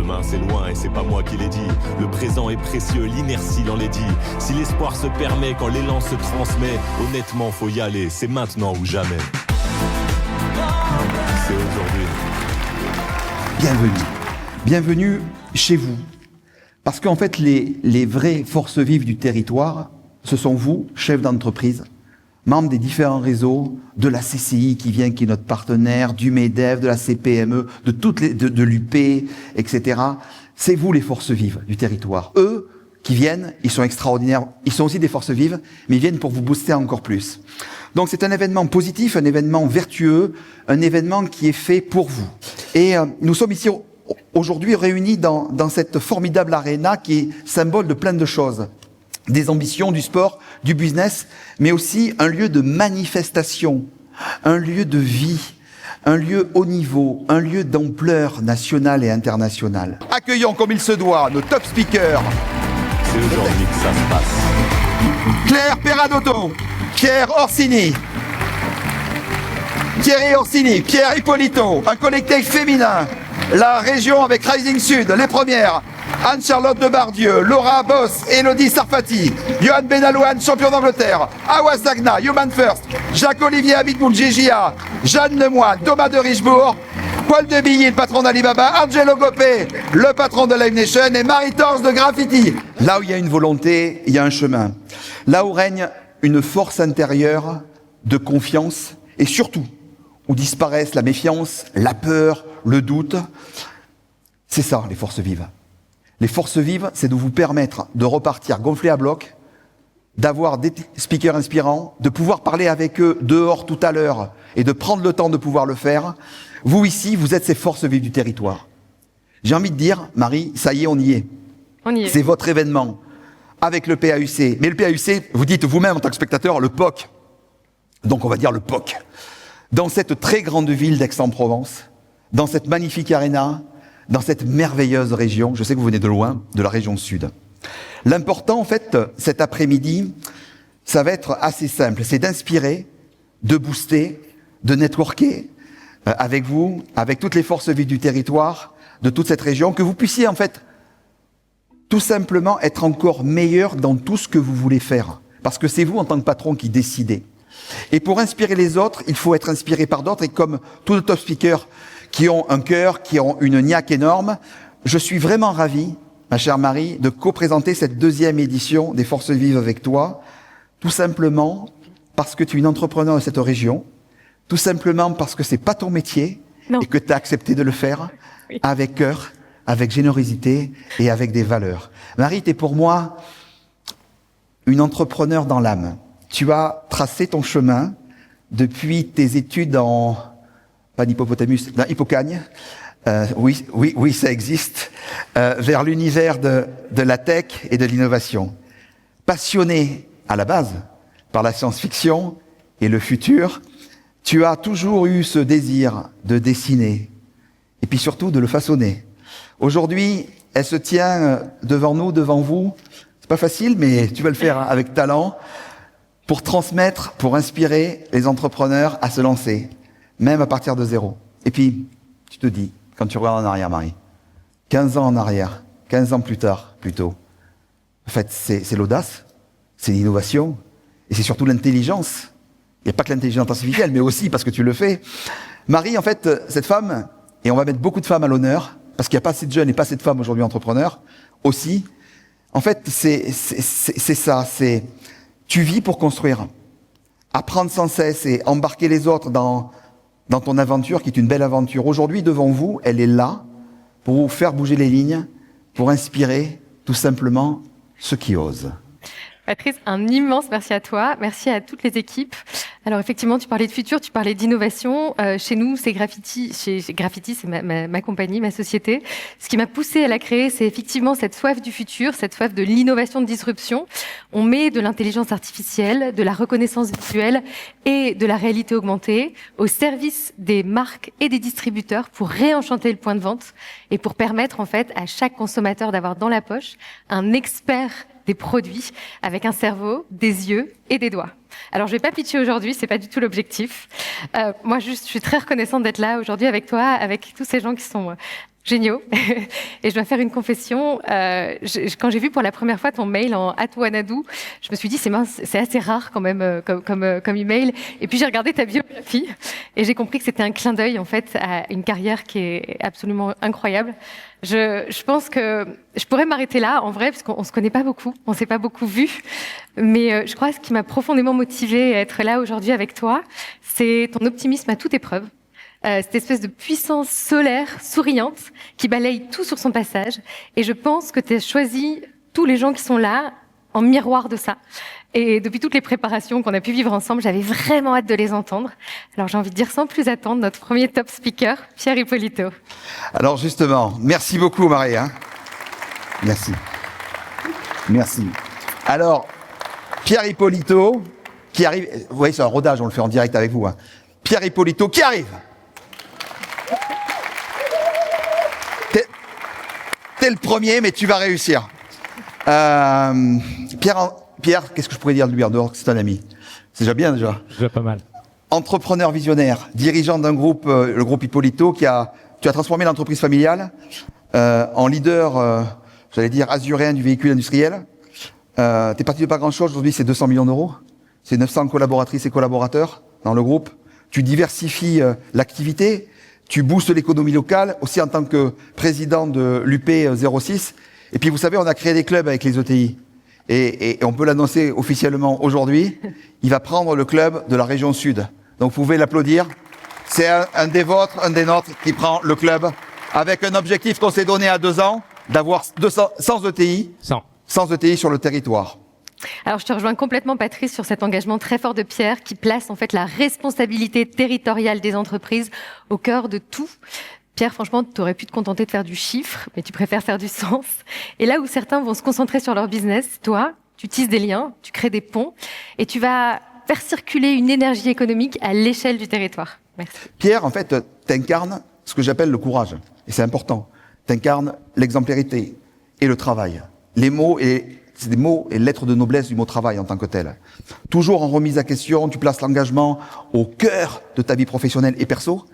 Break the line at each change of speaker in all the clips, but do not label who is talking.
demain c'est loin et c'est pas moi qui l'ai dit. Le présent est précieux, l'inertie l'enlaidit. Si l'espoir se permet, quand l'élan se transmet, honnêtement faut y aller, c'est maintenant ou jamais. C'est aujourd'hui.
Bienvenue. Bienvenue chez vous. Parce qu'en fait, les vraies forces vives du territoire, ce sont vous, chefs d'entreprise, membres des différents réseaux, de la CCI qui vient, qui est notre partenaire, du MEDEF, de la CPME, de l'UP, etc. C'est vous les forces vives du territoire. Eux qui viennent, ils sont extraordinaires, ils sont aussi des forces vives, mais ils viennent pour vous booster encore plus. Donc c'est un événement positif, un événement vertueux, un événement qui est fait pour vous. Et nous sommes ici aujourd'hui réunis dans cette formidable aréna qui est symbole de plein de choses. Des ambitions, du sport, du business, mais aussi un lieu de manifestation, un lieu de vie, un lieu haut niveau, un lieu d'ampleur nationale et internationale. Accueillons comme il se doit nos top speakers.
C'est aujourd'hui que ça se passe.
Claire Perradotto, Pierre Orsini, Thierry Orsini, Pierre Hippolito, un collectif féminin, la région avec Rising Sud, les premières, Anne-Charlotte Debardieu, Laura Boss, Elodie Sarfati, Johan Benalouane, champion d'Angleterre, Awa Sagna, Human First, Jacques-Olivier Abitboul, GJA, Jeanne Lemoine, Thomas de Richebourg, Paul de Billy, le patron d'Alibaba, Angelo Gopé, le patron de Live Nation et Marie Torres de Graffiti. Là où il y a une volonté, il y a un chemin. Là où règne une force intérieure de confiance et surtout où disparaissent la méfiance, la peur, le doute. C'est ça, les forces vives. Les forces vives, c'est de vous permettre de repartir gonflé à bloc, d'avoir des speakers inspirants, de pouvoir parler avec eux dehors tout à l'heure et de prendre le temps de pouvoir le faire. Vous ici, vous êtes ces forces vives du territoire. J'ai envie de dire, Marie, ça y est, on y est.
On y est.
C'est votre événement avec le PAUC. Mais le PAUC, vous dites vous-même en tant que spectateur, le POC. Donc on va dire le POC. Dans cette très grande ville d'Aix-en-Provence, dans cette magnifique aréna, dans cette merveilleuse région, je sais que vous venez de loin, de la région sud. L'important, en fait, cet après-midi, ça va être assez simple. C'est d'inspirer, de booster, de networker avec vous, avec toutes les forces vives du territoire, de toute cette région, que vous puissiez, en fait, tout simplement être encore meilleur dans tout ce que vous voulez faire. Parce que c'est vous, en tant que patron, qui décidez. Et pour inspirer les autres, il faut être inspiré par d'autres. Et comme tous les top speakers qui ont un cœur, qui ont une niaque énorme, je suis vraiment ravi, ma chère Marie, de co-présenter cette deuxième édition des Forces Vives avec toi, tout simplement parce que tu es une entrepreneur de cette région, tout simplement parce que c'est pas ton métier et que tu as accepté de le faire avec cœur, avec générosité et avec des valeurs. Marie, tu es pour moi une entrepreneur dans l'âme. Tu as tracé ton chemin depuis tes études pas d'hippopotamus, dans Hippocagne, oui, ça existe, vers l'univers de la tech et de l'innovation. Passionné à la base par la science-fiction et le futur, tu as toujours eu ce désir de dessiner et puis surtout de le façonner. Aujourd'hui, elle se tient devant nous, devant vous. C'est pas facile, mais tu vas le faire avec talent pour transmettre, pour inspirer les entrepreneurs à se lancer, même à partir de zéro. Et puis, tu te dis, quand tu regardes en arrière, Marie, 15 ans en arrière, 15 ans plus tard, plutôt, en fait, c'est l'audace, c'est l'innovation, et c'est surtout l'intelligence. Il n'y a pas que l'intelligence artificielle, mais aussi parce que tu le fais. Marie, en fait, cette femme, et on va mettre beaucoup de femmes à l'honneur, parce qu'il n'y a pas assez de jeunes et pas assez de femmes aujourd'hui entrepreneurs, aussi. En fait, c'est ça, tu vis pour construire. Apprendre sans cesse et embarquer les autres dans ton aventure, qui est une belle aventure. Aujourd'hui, devant vous, elle est là pour vous faire bouger les lignes, pour inspirer tout simplement ceux qui osent.
Patrice, un immense merci à toi, merci à toutes les équipes. Alors effectivement, tu parlais de futur, tu parlais d'innovation. Chez nous, c'est Graffiti. Chez Graffiti, c'est ma compagnie, ma société. Ce qui m'a poussée à la créer, c'est effectivement cette soif du futur, cette soif de l'innovation, de disruption. On met de l'intelligence artificielle, de la reconnaissance visuelle et de la réalité augmentée au service des marques et des distributeurs pour réenchanter le point de vente et pour permettre en fait à chaque consommateur d'avoir dans la poche un expert des produits avec un cerveau, des yeux et des doigts. Alors, je vais pas pitcher aujourd'hui, c'est pas du tout l'objectif. Moi, juste, je suis très reconnaissante d'être là aujourd'hui avec toi, avec tous ces gens qui sont géniaux. Et je dois faire une confession. Quand j'ai vu pour la première fois ton mail en @wanadoo, je me suis dit, c'est mince, c'est assez rare quand même comme email. Et puis j'ai regardé ta biographie et j'ai compris que c'était un clin d'œil en fait à une carrière qui est absolument incroyable. Je pense que je pourrais m'arrêter là, en vrai, parce qu'on ne se connaît pas beaucoup, on ne s'est pas beaucoup vu. Mais je crois que ce qui m'a profondément motivée à être là aujourd'hui avec toi, c'est ton optimisme à toute épreuve. Cette espèce de puissance solaire, souriante, qui balaye tout sur son passage. Et je pense que tu as choisi tous les gens qui sont là en miroir de ça. Et depuis toutes les préparations qu'on a pu vivre ensemble, j'avais vraiment hâte de les entendre. Alors j'ai envie de dire sans plus attendre, notre premier top speaker, Pierre Ippolito.
Alors justement, merci beaucoup Marie. Merci. Merci. Alors, Pierre Ippolito, qui arrive... Vous voyez, c'est un rodage, on le fait en direct avec vous. Pierre Ippolito, qui arrive. T'es le premier, mais tu vas réussir. Pierre, qu'est-ce que je pourrais dire de lui en dehors que c'est un ami? C'est déjà bien, déjà.
Déjà pas mal.
Entrepreneur visionnaire, dirigeant d'un groupe, le groupe Ippolito, tu as transformé l'entreprise familiale en leader, j'allais dire, azuréen du véhicule industriel. T'es parti de pas grand-chose, aujourd'hui c'est 200 millions d'euros. C'est 900 collaboratrices et collaborateurs dans le groupe. Tu diversifies l'activité, tu boostes l'économie locale, aussi en tant que président de l'UP 06. Et puis vous savez, on a créé des clubs avec les ETI. Et on peut l'annoncer officiellement aujourd'hui. Il va prendre le club de la région Sud. Donc vous pouvez l'applaudir. C'est un des vôtres, un des nôtres qui prend le club avec un objectif qu'on s'est donné à 2 ans, d'avoir 100 ETI. 100 ETI sur le territoire.
Alors, je te rejoins complètement, Patrice, sur cet engagement très fort de Pierre qui place en fait la responsabilité territoriale des entreprises au cœur de tout. Pierre, franchement, tu aurais pu te contenter de faire du chiffre, mais tu préfères faire du sens. Et là où certains vont se concentrer sur leur business, toi, tu tisses des liens, tu crées des ponts et tu vas faire circuler une énergie économique à l'échelle du territoire. Merci.
Pierre, en fait, t'incarnes ce que j'appelle le courage. Et c'est important. T'incarnes l'exemplarité et le travail. Les mots c'est des mots et lettres de noblesse du mot travail en tant que tel. Toujours en remise à question, tu places l'engagement au cœur de ta vie professionnelle et perso.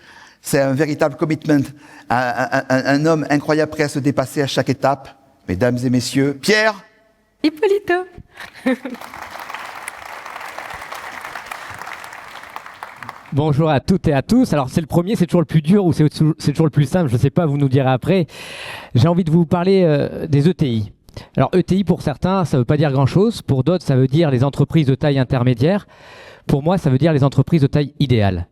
C'est un véritable commitment, un homme incroyable prêt à se dépasser à chaque étape. Mesdames et messieurs, Pierre
Ippolito.
Bonjour à toutes et à tous. Alors c'est le premier, c'est toujours le plus dur ou c'est toujours le plus simple, je ne sais pas, vous nous direz après. J'ai envie de vous parler des ETI. Alors ETI pour certains, ça ne veut pas dire grand-chose. Pour d'autres, ça veut dire les entreprises de taille intermédiaire. Pour moi, ça veut dire les entreprises de taille idéale.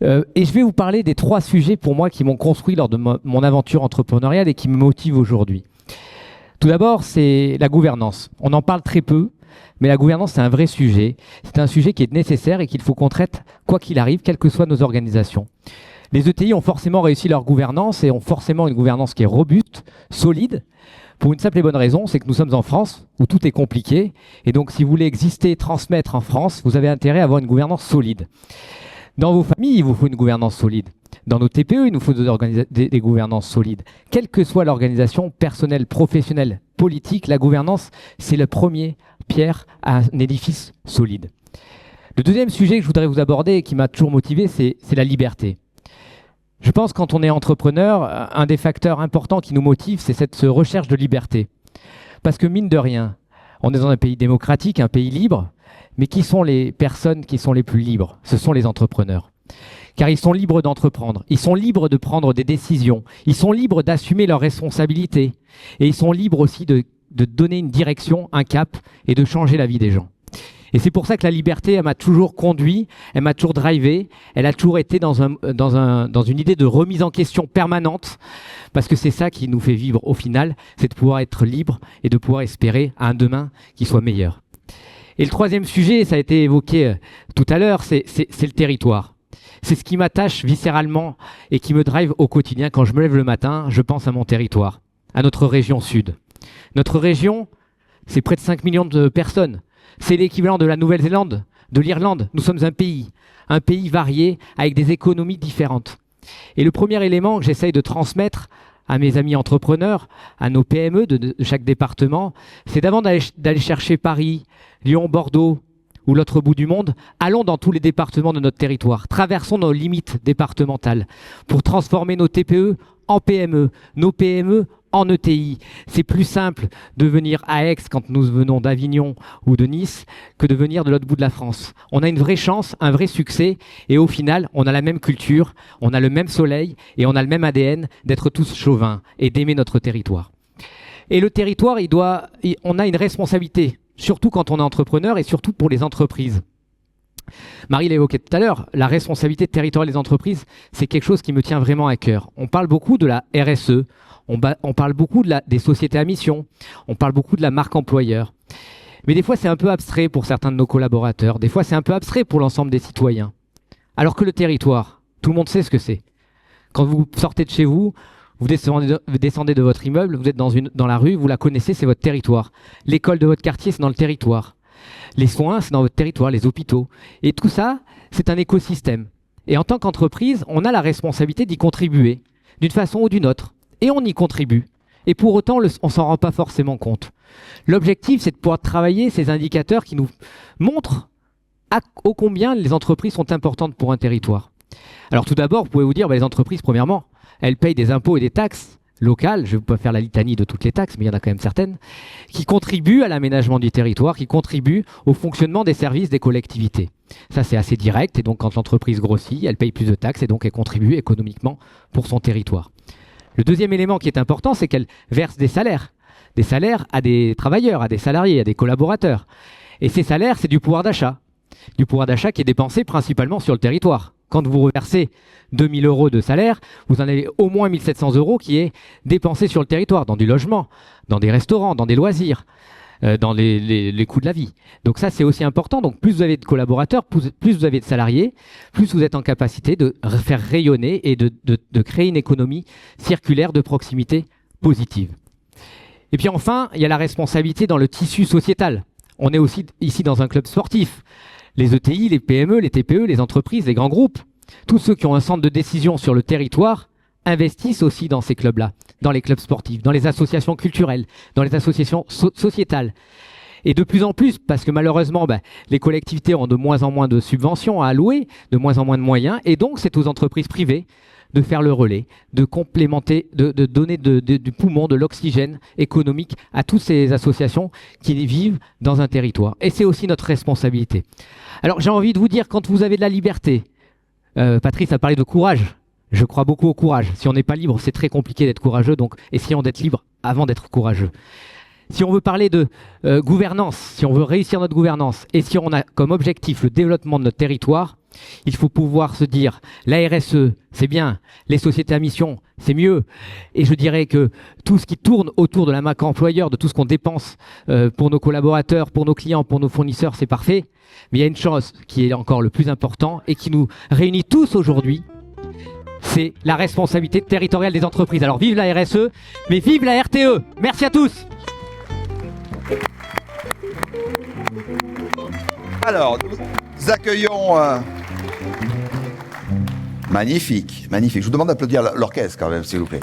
Et je vais vous parler des 3 sujets pour moi qui m'ont construit lors de mon aventure entrepreneuriale et qui me motivent aujourd'hui. Tout d'abord, c'est la gouvernance. On en parle très peu, mais la gouvernance, c'est un vrai sujet. C'est un sujet qui est nécessaire et qu'il faut qu'on traite quoi qu'il arrive, quelles que soient nos organisations. Les ETI ont forcément réussi leur gouvernance et ont forcément une gouvernance qui est robuste, solide, pour une simple et bonne raison, c'est que nous sommes en France où tout est compliqué. Et donc, si vous voulez exister, transmettre en France, vous avez intérêt à avoir une gouvernance solide. Dans vos familles, il vous faut une gouvernance solide. Dans nos TPE, il nous faut des gouvernances solides. Quelle que soit l'organisation personnelle, professionnelle, politique, la gouvernance, c'est le premier pierre à un édifice solide. Le deuxième sujet que je voudrais vous aborder et qui m'a toujours motivé, c'est la liberté. Je pense que quand on est entrepreneur, un des facteurs importants qui nous motive, c'est cette recherche de liberté. Parce que mine de rien, on est dans un pays démocratique, un pays libre, mais qui sont les personnes qui sont les plus libres? Ce sont les entrepreneurs. Car ils sont libres d'entreprendre, ils sont libres de prendre des décisions, ils sont libres d'assumer leurs responsabilités, et ils sont libres aussi de donner une direction, un cap, et de changer la vie des gens. Et c'est pour ça que la liberté, elle m'a toujours conduit, elle m'a toujours drivé, elle a toujours été dans une idée de remise en question permanente, parce que c'est ça qui nous fait vivre au final, c'est de pouvoir être libre et de pouvoir espérer à un demain qui soit meilleur. Et le troisième sujet, ça a été évoqué tout à l'heure, c'est le territoire. C'est ce qui m'attache viscéralement et qui me drive au quotidien. Quand je me lève le matin, je pense à mon territoire, à notre région sud. Notre région, c'est près de 5 millions de personnes. C'est l'équivalent de la Nouvelle-Zélande, de l'Irlande. Nous sommes un pays varié avec des économies différentes. Et le premier élément que j'essaye de transmettre à mes amis entrepreneurs, à nos PME de chaque département, c'est d'avant d'aller chercher Paris, Lyon, Bordeaux ou l'autre bout du monde, allons dans tous les départements de notre territoire, traversons nos limites départementales pour transformer nos TPE en PME, nos PME en ETI. C'est plus simple de venir à Aix quand nous venons d'Avignon ou de Nice que de venir de l'autre bout de la France. On a une vraie chance, un vrai succès et au final, on a la même culture, on a le même soleil et on a le même ADN d'être tous chauvins et d'aimer notre territoire. Et le territoire, on a une responsabilité, surtout quand on est entrepreneur et surtout pour les entreprises. Marie l'a évoqué tout à l'heure, la responsabilité territoriale des entreprises, c'est quelque chose qui me tient vraiment à cœur. On parle beaucoup de la RSE, on parle beaucoup des sociétés à mission, on parle beaucoup de la marque employeur. Mais des fois, c'est un peu abstrait pour certains de nos collaborateurs, des fois, c'est un peu abstrait pour l'ensemble des citoyens. Alors que le territoire, tout le monde sait ce que c'est. Quand vous sortez de chez vous, vous descendez de votre immeuble, vous êtes dans la rue, vous la connaissez, c'est votre territoire. L'école de votre quartier, c'est dans le territoire. Les soins, c'est dans votre territoire, les hôpitaux. Et tout ça, c'est un écosystème. Et en tant qu'entreprise, on a la responsabilité d'y contribuer, d'une façon ou d'une autre. Et on y contribue. Et pour autant, on s'en rend pas forcément compte. L'objectif, c'est de pouvoir travailler ces indicateurs qui nous montrent ô combien les entreprises sont importantes pour un territoire. Alors tout d'abord, vous pouvez vous dire, les entreprises, premièrement, elles payent des impôts et des taxes locales, je ne vais pas faire la litanie de toutes les taxes, mais il y en a quand même certaines, qui contribuent à l'aménagement du territoire, qui contribuent au fonctionnement des services des collectivités. Ça, c'est assez direct, et donc quand l'entreprise grossit, elle paye plus de taxes, et donc elle contribue économiquement pour son territoire. Le deuxième élément qui est important, c'est qu'elle verse des salaires à des travailleurs, à des salariés, à des collaborateurs. Et ces salaires, c'est du pouvoir d'achat qui est dépensé principalement sur le territoire. Quand vous reversez 2 000 € de salaire, vous en avez au moins 1 700 € qui est dépensé sur le territoire, dans du logement, dans des restaurants, dans des loisirs, dans les coûts de la vie. Donc ça, c'est aussi important. Donc plus vous avez de collaborateurs, plus vous avez de salariés, plus vous êtes en capacité de faire rayonner et de créer une économie circulaire de proximité positive. Et puis enfin, il y a la responsabilité dans le tissu sociétal. On est aussi ici dans un club sportif. Les ETI, les PME, les TPE, les entreprises, les grands groupes, tous ceux qui ont un centre de décision sur le territoire investissent aussi dans ces clubs-là, dans les clubs sportifs, dans les associations culturelles, dans les associations sociétales. Et de plus en plus, parce que malheureusement, les collectivités ont de moins en moins de subventions à allouer, de moins en moins de moyens, et donc c'est aux entreprises privées de faire le relais, de complémenter, de donner du poumon, de l'oxygène économique à toutes ces associations qui vivent dans un territoire. Et c'est aussi notre responsabilité. Alors j'ai envie de vous dire, quand vous avez de la liberté, Patrice a parlé de courage, je crois beaucoup au courage. Si on n'est pas libre, c'est très compliqué d'être courageux, donc essayons d'être libre avant d'être courageux. Si on veut parler de gouvernance, si on veut réussir notre gouvernance, et si on a comme objectif le développement de notre territoire, il faut pouvoir se dire, la RSE, c'est bien, les sociétés à mission, c'est mieux. Et je dirais que tout ce qui tourne autour de la marque employeur, de tout ce qu'on dépense pour nos collaborateurs, pour nos clients, pour nos fournisseurs, c'est parfait. Mais il y a une chose qui est encore le plus important et qui nous réunit tous aujourd'hui, c'est la responsabilité territoriale des entreprises. Alors vive la RSE, mais vive la RTE. Merci à tous.
Alors, nous accueillons... Magnifique, magnifique. Je vous demande d'applaudir l'orchestre quand même, s'il vous plaît.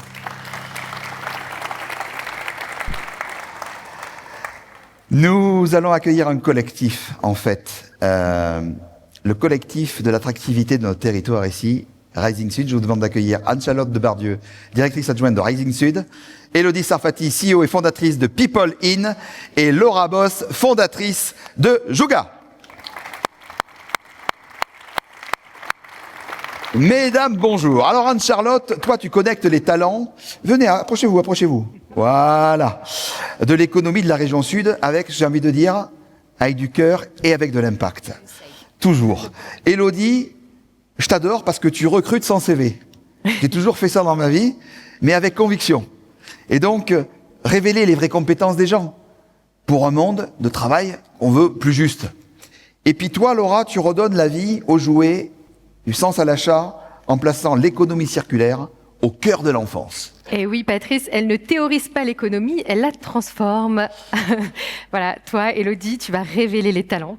Nous allons accueillir un collectif, en fait. Le collectif de l'attractivité de notre territoire ici, Rising Sud. Je vous demande d'accueillir Anne-Charlotte Debardieu, directrice adjointe de Rising Sud, Élodie Sarfati, CEO et fondatrice de People In, et Laura Boss, fondatrice de Jouga. Mesdames, bonjour. Alors Anne-Charlotte, toi tu connectes les talents. Venez, approchez-vous, approchez-vous. Voilà. De l'économie de la région sud avec, j'ai envie de dire, avec du cœur et avec de l'impact. Toujours. Élodie, je t'adore parce que tu recrutes sans CV. J'ai toujours fait ça dans ma vie, mais avec conviction. Et donc, révéler les vraies compétences des gens pour un monde de travail qu'on veut plus juste. Et puis toi, Laura, tu redonnes la vie aux jouets, du sens à l'achat, en plaçant l'économie circulaire au cœur de l'enfance.
Et oui, Patrice, elle ne théorise pas l'économie, elle la transforme. Voilà, toi, Élodie, tu vas révéler les talents.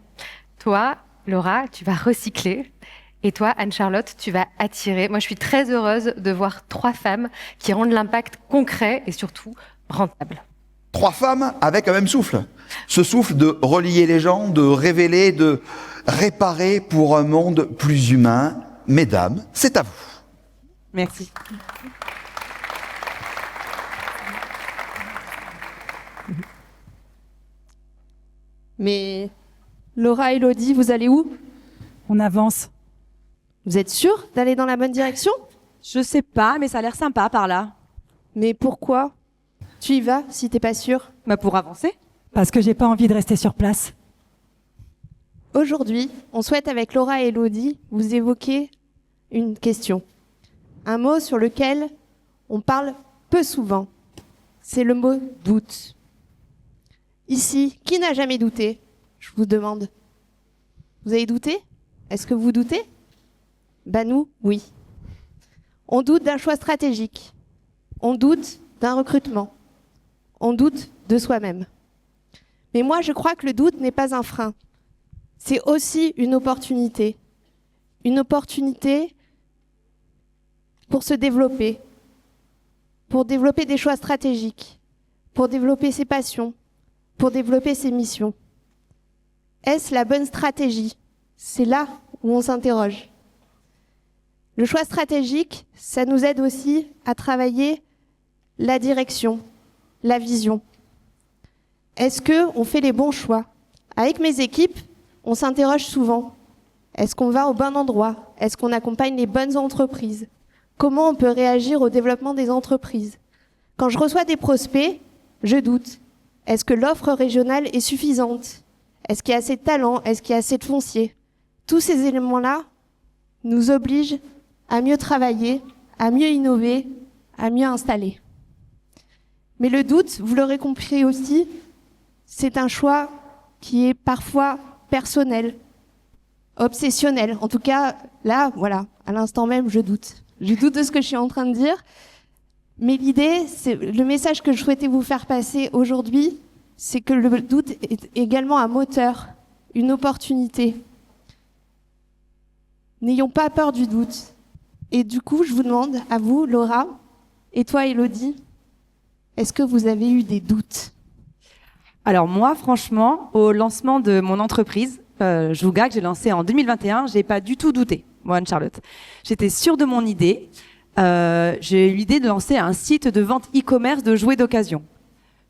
Toi, Laura, tu vas recycler. Et toi, Anne-Charlotte, tu vas attirer. Moi, je suis très heureuse de voir 3 femmes qui rendent l'impact concret et surtout rentable.
3 femmes avec un même souffle. Ce souffle de relier les gens, de révéler, de réparer pour un monde plus humain. Mesdames, c'est à vous.
Merci. Mais Laura, Elodie, vous allez où?
On avance.
Vous êtes sûrs d'aller dans la bonne direction?
Je sais pas, mais ça a l'air sympa par là.
Mais pourquoi? Tu y vas si t'es pas sûre?
Bah pour avancer.
Parce que j'ai pas envie de rester sur place.
Aujourd'hui, on souhaite avec Laura et Elodie vous évoquer une question. Un mot sur lequel on parle peu souvent. C'est le mot doute. Ici, qui n'a jamais douté? Je vous demande. Vous avez douté? Est-ce que vous doutez? Bah nous, oui. On doute d'un choix stratégique. On doute d'un recrutement. On doute de soi-même. Mais moi, je crois que le doute n'est pas un frein. C'est aussi une opportunité. Une opportunité pour se développer, pour développer des choix stratégiques, pour développer ses passions, pour développer ses missions. Est-ce la bonne stratégie? C'est là où on s'interroge. Le choix stratégique, ça nous aide aussi à travailler la direction, la vision. Est-ce qu'on fait les bons choix? Avec mes équipes, on s'interroge souvent. Est-ce qu'on va au bon endroit? Est-ce qu'on accompagne les bonnes entreprises? Comment on peut réagir au développement des entreprises? Quand je reçois des prospects, je doute. Est-ce que l'offre régionale est suffisante? Est-ce qu'il y a assez de talent? Est-ce qu'il y a assez de foncier? Tous ces éléments-là nous obligent à mieux travailler, à mieux innover, à mieux installer. Mais le doute, vous l'aurez compris aussi, c'est un choix qui est parfois personnel, obsessionnel. En tout cas, là, voilà, à l'instant même, je doute. Je doute de ce que je suis en train de dire. Mais l'idée, c'est le message que je souhaitais vous faire passer aujourd'hui, c'est que le doute est également un moteur, une opportunité. N'ayons pas peur du doute. Et du coup, je vous demande, à vous, Laura, et toi, Elodie, est-ce que vous avez eu des doutes?
Alors moi, franchement, au lancement de mon entreprise, Jouga, que j'ai lancé en 2021, j'ai pas du tout douté, moi, Anne-Charlotte. J'étais sûre de mon idée. J'ai eu l'idée de lancer un site de vente e-commerce de jouets d'occasion.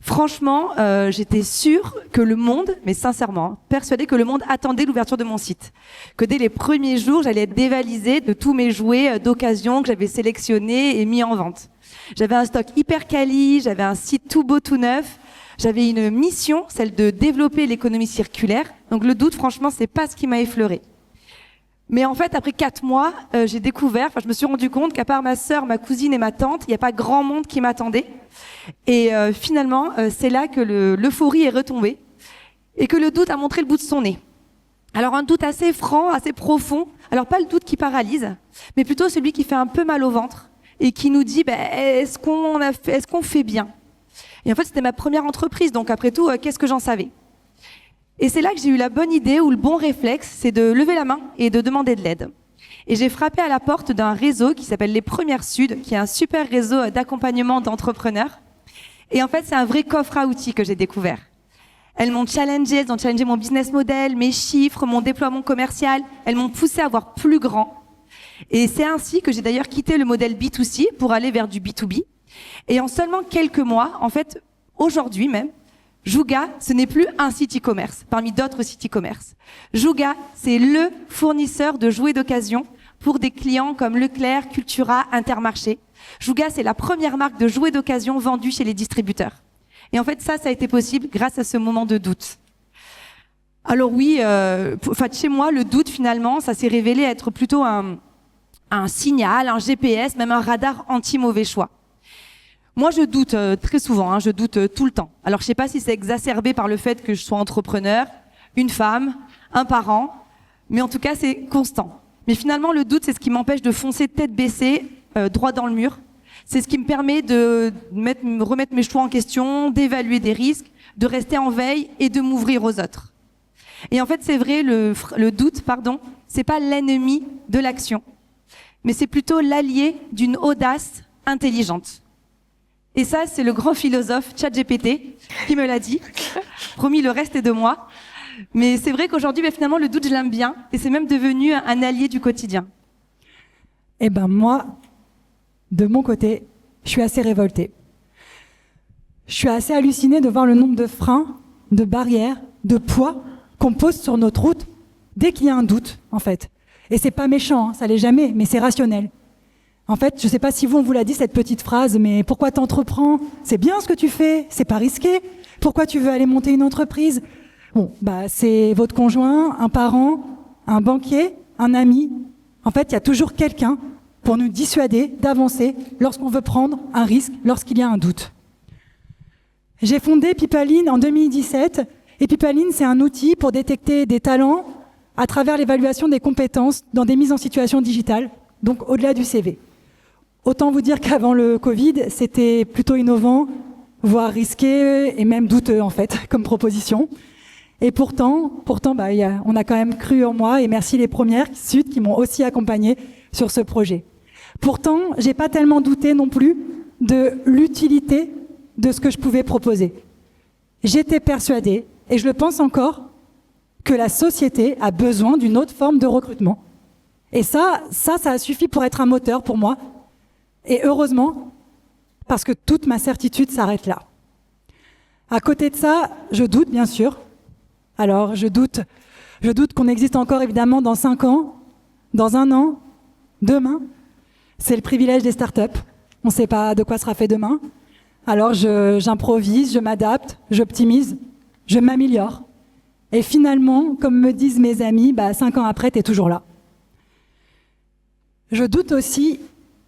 Franchement, j'étais sûre que le monde, mais sincèrement, persuadée que le monde attendait l'ouverture de mon site. Que dès les premiers jours, j'allais être dévalisée de tous mes jouets d'occasion que j'avais sélectionnés et mis en vente. J'avais un stock hyper quali, j'avais un site tout beau, tout neuf. J'avais une mission, celle de développer l'économie circulaire. Donc le doute, franchement, c'est pas ce qui m'a effleurée. Mais en fait, après 4 mois, j'ai découvert, je me suis rendu compte qu'à part ma sœur, ma cousine et ma tante, il n'y a pas grand monde qui m'attendait. Et finalement, c'est là que l'euphorie est retombée et que le doute a montré le bout de son nez. Alors un doute assez franc, assez profond. Alors pas le doute qui paralyse, mais plutôt celui qui fait un peu mal au ventre et qui nous dit est-ce qu'on fait bien? Et en fait, c'était ma première entreprise, donc après tout, qu'est-ce que j'en savais? Et c'est là que j'ai eu la bonne idée ou le bon réflexe, c'est de lever la main et de demander de l'aide. Et j'ai frappé à la porte d'un réseau qui s'appelle Les Premières Sud, qui est un super réseau d'accompagnement d'entrepreneurs. Et en fait, c'est un vrai coffre à outils que j'ai découvert. Elles m'ont challengé, elles ont challengé mon business model, mes chiffres, mon déploiement commercial. Elles m'ont poussé à voir plus grand. Et c'est ainsi que j'ai d'ailleurs quitté le modèle B2C pour aller vers du B2B. Et en seulement quelques mois, en fait, aujourd'hui même, Jouga, ce n'est plus un site e-commerce parmi d'autres sites e-commerce. Jouga, c'est le fournisseur de jouets d'occasion pour des clients comme Leclerc, Cultura, Intermarché. Jouga, c'est la première marque de jouets d'occasion vendue chez les distributeurs. Et en fait, ça a été possible grâce à ce moment de doute. Alors oui, chez moi, le doute, finalement, ça s'est révélé être plutôt un signal, un GPS, même un radar anti-mauvais choix. Moi, je doute très souvent, je doute tout le temps. Alors, je sais pas si c'est exacerbé par le fait que je sois entrepreneur, une femme, un parent, mais en tout cas, c'est constant. Mais finalement, le doute, c'est ce qui m'empêche de foncer tête baissée, droit dans le mur. C'est ce qui me permet de remettre mes choix en question, d'évaluer des risques, de rester en veille et de m'ouvrir aux autres. Et en fait, c'est vrai, le doute, c'est pas l'ennemi de l'action, mais c'est plutôt l'allié d'une audace intelligente. Et ça, c'est le grand philosophe ChatGPT qui me l'a dit. Promis, le reste est de moi. Mais c'est vrai qu'aujourd'hui, finalement, le doute, je l'aime bien. Et c'est même devenu un allié du quotidien.
Eh ben moi, de mon côté, je suis assez révoltée. Je suis assez hallucinée de voir le nombre de freins, de barrières de poids qu'on pose sur notre route dès qu'il y a un doute, en fait. Et c'est pas méchant, hein, ça l'est jamais, mais c'est rationnel. En fait, je sais pas si on vous l'a dit, cette petite phrase, mais pourquoi t'entreprends? C'est bien ce que tu fais, c'est pas risqué. Pourquoi tu veux aller monter une entreprise? Bon, c'est votre conjoint, un parent, un banquier, un ami. En fait, il y a toujours quelqu'un pour nous dissuader d'avancer lorsqu'on veut prendre un risque, lorsqu'il y a un doute. J'ai fondé Pipaline en 2017, et Pipaline, c'est un outil pour détecter des talents à travers l'évaluation des compétences dans des mises en situation digitale, donc au-delà du CV. Autant vous dire qu'avant le Covid, c'était plutôt innovant, voire risqué et même douteux en fait, comme proposition. Et pourtant, on a quand même cru en moi, et merci les premières Sud qui m'ont aussi accompagné sur ce projet. Pourtant, j'ai pas tellement douté non plus de l'utilité de ce que je pouvais proposer. J'étais persuadée, et je le pense encore, que la société a besoin d'une autre forme de recrutement. Et ça a suffi pour être un moteur pour moi. Et heureusement, parce que toute ma certitude s'arrête là. À côté de ça, je doute bien sûr. Alors, je doute qu'on existe encore évidemment dans 5 ans, dans 1 an, demain. C'est le privilège des startups. On ne sait pas de quoi sera fait demain. Alors, j'improvise, je m'adapte, j'optimise, je m'améliore. Et finalement, comme me disent mes amis, 5 ans après, tu es toujours là. Je doute aussi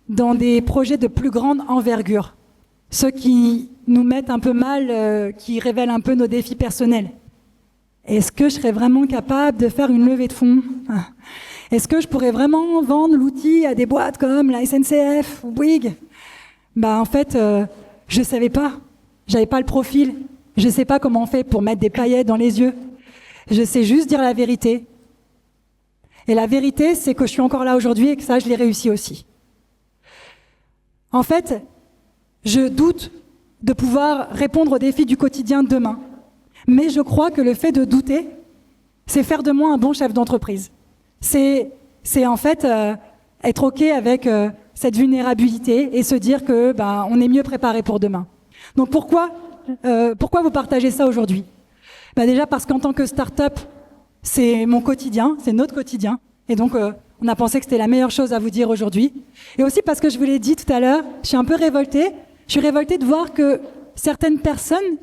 dans des projets de plus grande envergure. Ceux qui nous mettent un peu mal, qui révèlent un peu nos défis personnels. Est-ce que je serais vraiment capable de faire une levée de fonds? Est-ce que je pourrais vraiment vendre l'outil à des boîtes comme la SNCF ou Bouygues? En fait, je savais pas. J'avais pas le profil. Je sais pas comment on fait pour mettre des paillettes dans les yeux. Je sais juste dire la vérité. Et la vérité, c'est que je suis encore là aujourd'hui et que ça, je l'ai réussi aussi. En fait, je doute de pouvoir répondre aux défis du quotidien demain. Mais je crois que le fait de douter, c'est faire de moi un bon chef d'entreprise. C'est en fait être OK avec cette vulnérabilité et se dire que on est mieux préparé pour demain. Donc pourquoi vous partagez ça aujourd'hui? Déjà parce qu'en tant que start-up, c'est mon quotidien, c'est notre quotidien. Et donc, on a pensé que c'était la meilleure chose à vous dire aujourd'hui. Et aussi parce que je vous l'ai dit tout à l'heure, je suis un peu révoltée. Je suis révoltée de voir que certaines personnes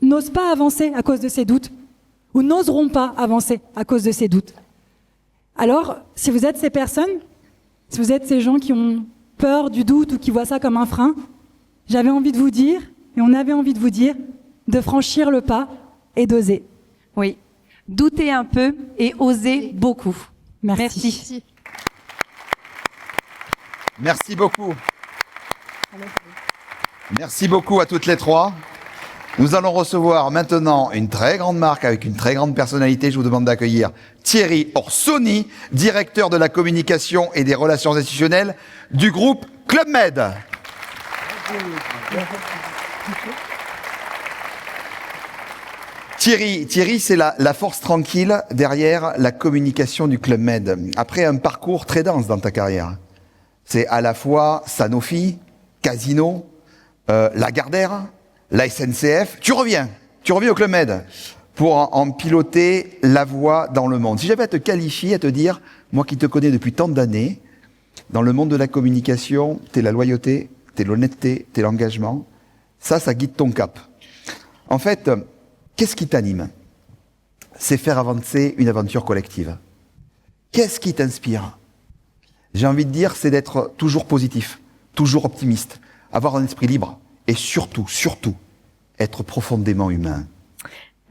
n'osent pas avancer à cause de ces doutes, ou n'oseront pas avancer à cause de ces doutes. Alors, si vous êtes ces personnes, si vous êtes ces gens qui ont peur du doute ou qui voient ça comme un frein, j'avais envie de vous dire, et on avait envie de vous dire, de franchir le pas et d'oser.
Oui, douter un peu et oser beaucoup.
Merci.
Merci beaucoup. Merci beaucoup à toutes les trois. Nous allons recevoir maintenant une très grande marque avec une très grande personnalité. Je vous demande d'accueillir Thierry Orsoni, directeur de la communication et des relations institutionnelles du groupe Club Med. Thierry, c'est la force tranquille derrière la communication du Club Med. Après un parcours très dense dans ta carrière, c'est à la fois Sanofi, Casino, Lagardère, la SNCF. Tu reviens au Club Med pour en piloter la voie dans le monde. Si j'avais à te qualifier, à te dire, moi qui te connais depuis tant d'années, dans le monde de la communication, t'es la loyauté, t'es l'honnêteté, t'es l'engagement. Ça guide ton cap. En fait, qu'est-ce qui t'anime? C'est faire avancer une aventure collective. Qu'est-ce qui t'inspire? J'ai envie de dire, c'est d'être toujours positif, toujours optimiste, avoir un esprit libre et surtout, être profondément humain.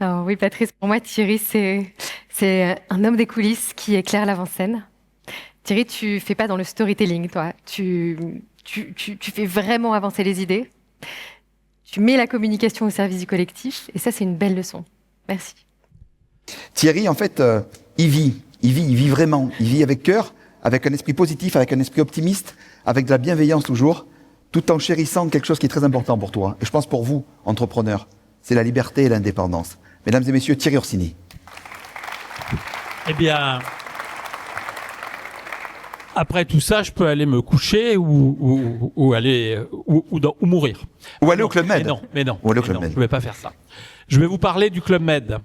Alors oui, Patrice, pour moi, Thierry, c'est un homme des coulisses qui éclaire l'avant-scène. Thierry, tu fais pas dans le storytelling, toi. Tu fais vraiment avancer les idées. Tu mets la communication au service du collectif, et ça, c'est une belle leçon. Merci.
Thierry, en fait, il vit vraiment. Il vit avec cœur, avec un esprit positif, avec un esprit optimiste, avec de la bienveillance toujours, tout en chérissant quelque chose qui est très important pour toi. Et je pense pour vous, entrepreneurs, c'est la liberté et l'indépendance. Mesdames et messieurs, Thierry Orsini.
Eh bien, après tout ça, je peux aller me coucher ou aller ou mourir.
Ou aller au Club Med.
Mais non,
Ou aller au Club Med.
je ne vais pas faire ça. Je vais vous parler du Club Med.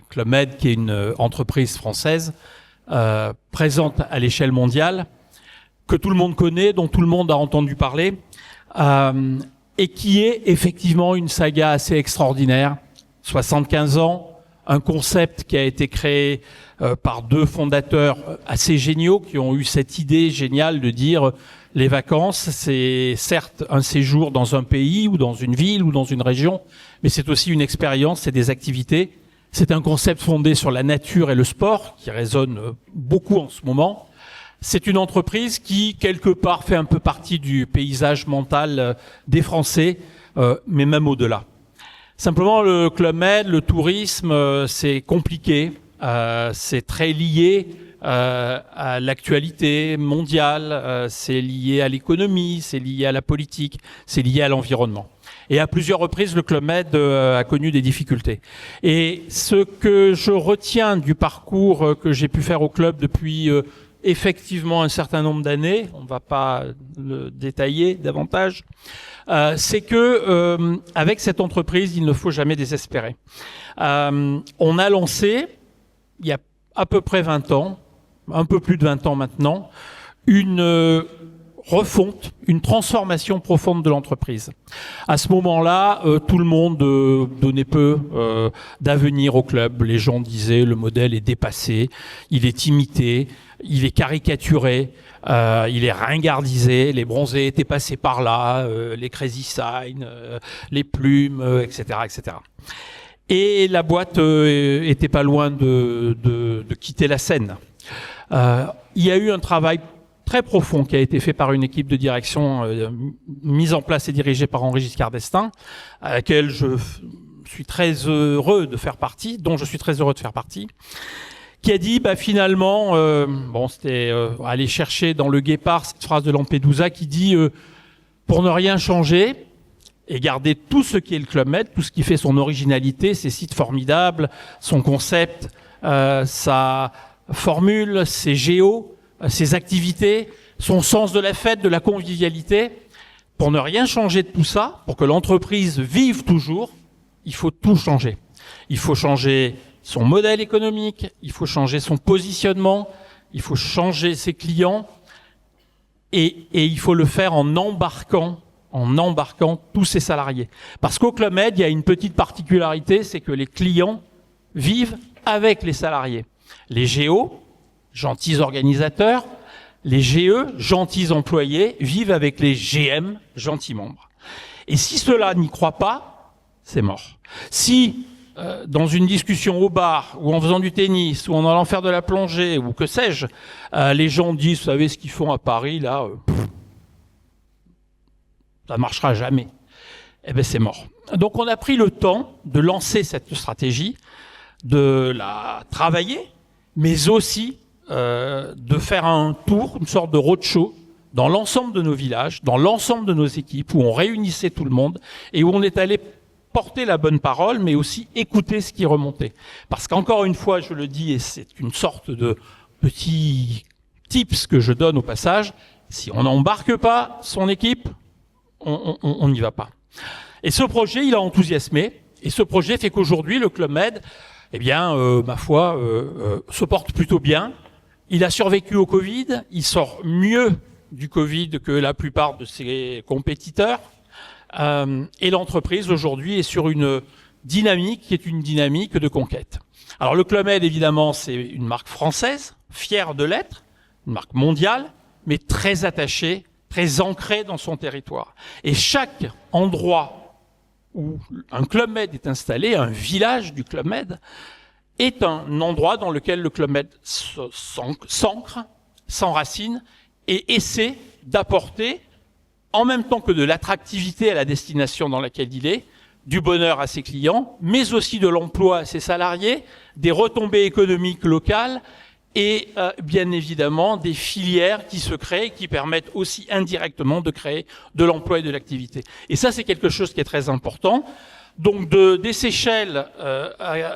Club Med, qui est une entreprise française présente à l'échelle mondiale, que tout le monde connaît, dont tout le monde a entendu parler, et qui est effectivement une saga assez extraordinaire. 75 ans, un concept qui a été créé par deux fondateurs assez géniaux qui ont eu cette idée géniale de dire les vacances, c'est certes un séjour dans un pays ou dans une ville ou dans une région, mais c'est aussi une expérience, c'est des activités. C'est un concept fondé sur la nature et le sport qui résonne beaucoup en ce moment. C'est une entreprise qui, quelque part, fait un peu partie du paysage mental des Français, mais même au-delà. Simplement, le Club Med, le tourisme, c'est compliqué. C'est très lié à l'actualité mondiale, c'est lié à l'économie, c'est lié à la politique, c'est lié à l'environnement. Et à plusieurs reprises, le Club Med a connu des difficultés. Et ce que je retiens du parcours que j'ai pu faire au club depuis effectivement un certain nombre d'années, on ne va pas le détailler davantage, c'est que avec cette entreprise, il ne faut jamais désespérer. On a lancé, il y a à peu près 20 ans, un peu plus de 20 ans maintenant, une refonte, une transformation profonde de l'entreprise. À ce moment-là, tout le monde donnait peu d'avenir au club. Les gens disaient le modèle est dépassé, il est imité, il est caricaturé, il est ringardisé, les bronzés étaient passés par là, les Crazy Sign, les plumes, etc., etc. Et la boîte était pas loin de quitter la scène. Il y a eu un travail très profond qui a été fait par une équipe de direction mise en place et dirigée par Henri Giscard d'Estaing, à laquelle je suis très heureux de faire partie, dont je suis très heureux de faire partie, qui a dit finalement, c'était aller chercher dans le Guépard cette phrase de Lampedusa qui dit pour ne rien changer et garder tout ce qui est le Club Med, tout ce qui fait son originalité, ses sites formidables, son concept, sa formule, ses géos, ses activités, son sens de la fête, de la convivialité. Pour ne rien changer de tout ça, pour que l'entreprise vive toujours, il faut tout changer. Il faut changer son modèle économique, il faut changer son positionnement, il faut changer ses clients et il faut le faire en embarquant tous ses salariés. Parce qu'au Club Med, il y a une petite particularité, c'est que les clients vivent avec les salariés. Les GO, gentils organisateurs, les GE, gentils employés, vivent avec les GM, gentils membres. Et si cela n'y croit pas, c'est mort. Si, dans une discussion au bar, ou en faisant du tennis, ou en allant faire de la plongée, ou que sais-je, les gens disent, vous savez ce qu'ils font à Paris, là, ça ne marchera jamais. Eh bien, c'est mort. Donc, on a pris le temps de lancer cette stratégie, de la travailler, mais aussi de faire un tour, une sorte de roadshow dans l'ensemble de nos villages, dans l'ensemble de nos équipes, où on réunissait tout le monde et où on est allé porter la bonne parole, mais aussi écouter ce qui remontait. Parce qu'encore une fois, je le dis, et c'est une sorte de petit tips que je donne au passage, si on n'embarque pas son équipe, on n'y va pas. Et ce projet, il a enthousiasmé, et ce projet fait qu'aujourd'hui, le Club Med, ma foi, se porte plutôt bien. Il a survécu au Covid, il sort mieux du Covid que la plupart de ses compétiteurs. Et l'entreprise, aujourd'hui, est sur une dynamique qui est une dynamique de conquête. Alors, le Club Med, évidemment, c'est une marque française, fière de l'être, une marque mondiale, mais très attachée, très ancrée dans son territoire. Et chaque endroit où un Club Med est installé, un village du Club Med, est un endroit dans lequel le Club Med s'ancre, s'enracine et essaie d'apporter, en même temps que de l'attractivité à la destination dans laquelle il est, du bonheur à ses clients, mais aussi de l'emploi à ses salariés, des retombées économiques locales et bien évidemment des filières qui se créent, qui permettent aussi indirectement de créer de l'emploi et de l'activité. Et ça, c'est quelque chose qui est très important. Donc des Seychelles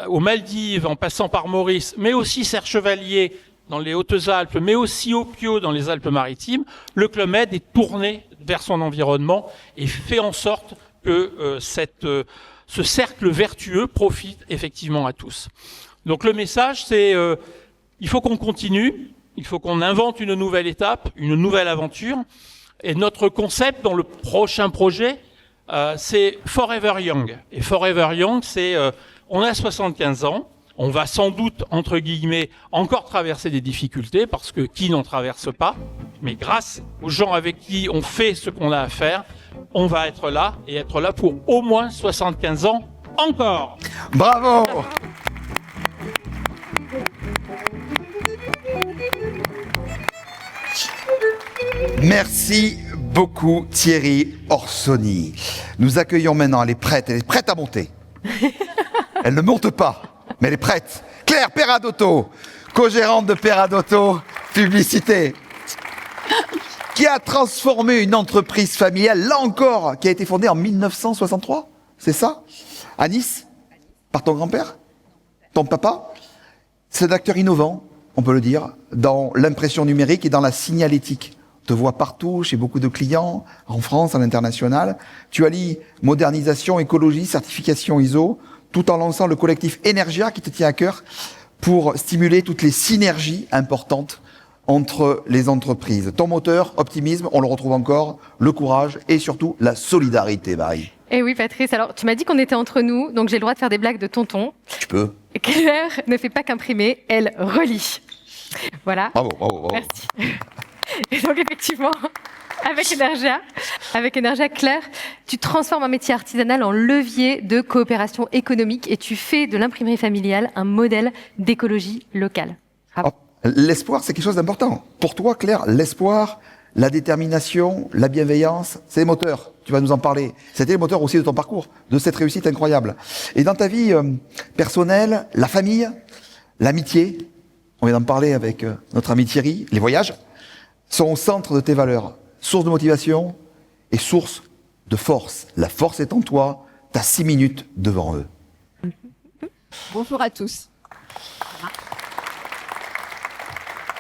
aux Maldives, en passant par Maurice, mais aussi Serre Chevalier dans les Hautes-Alpes, mais aussi au Pio dans les Alpes-Maritimes, le Club Med est tourné vers son environnement et fait en sorte que ce cercle vertueux profite effectivement à tous. Donc le message, c'est il faut qu'on continue, il faut qu'on invente une nouvelle étape, une nouvelle aventure. Et notre concept dans le prochain projet, c'est Forever Young. Et Forever Young, c'est on a 75 ans, on va sans doute, entre guillemets, encore traverser des difficultés, parce que qui n'en traverse pas, mais grâce aux gens avec qui on fait ce qu'on a à faire, on va être là, et être là pour au moins 75 ans encore.
Bravo! Merci beaucoup Thierry Orsoni. Nous accueillons maintenant, elle est prête à monter. Elle ne monte pas, mais elle est prête. Claire Peradotto, co-gérante de Peradotto Publicité, qui a transformé une entreprise familiale, là encore, qui a été fondée en 1963, c'est ça? À Nice? Par ton grand-père? Ton papa? C'est un acteur innovant, on peut le dire, dans l'impression numérique et dans la signalétique. On te voit partout, chez beaucoup de clients, en France, à l'international. Tu allies modernisation, écologie, certification ISO, tout en lançant le collectif Energia qui te tient à cœur pour stimuler toutes les synergies importantes entre les entreprises. Ton moteur, optimisme, on le retrouve encore, le courage et surtout la solidarité, Marie.
Eh oui, Patrice, alors tu m'as dit qu'on était entre nous, donc j'ai le droit de faire des blagues de tonton.
Tu peux.
Claire ne fait pas qu'imprimer, elle relie. Voilà.
Bravo, bravo, bravo.
Merci. Et donc effectivement, avec Energia, Claire, tu transformes un métier artisanal en levier de coopération économique et tu fais de l'imprimerie familiale un modèle d'écologie locale.
Oh, l'espoir, c'est quelque chose d'important. Pour toi, Claire, l'espoir, la détermination, la bienveillance, c'est les moteurs. Tu vas nous en parler. C'était le moteur aussi de ton parcours, de cette réussite incroyable. Et dans ta vie personnelle, la famille, l'amitié, on vient d'en parler avec notre ami Thierry, les voyages, sont au centre de tes valeurs. Source de motivation et source de force. La force est en toi, tu as 6 minutes devant eux.
Bonjour à tous.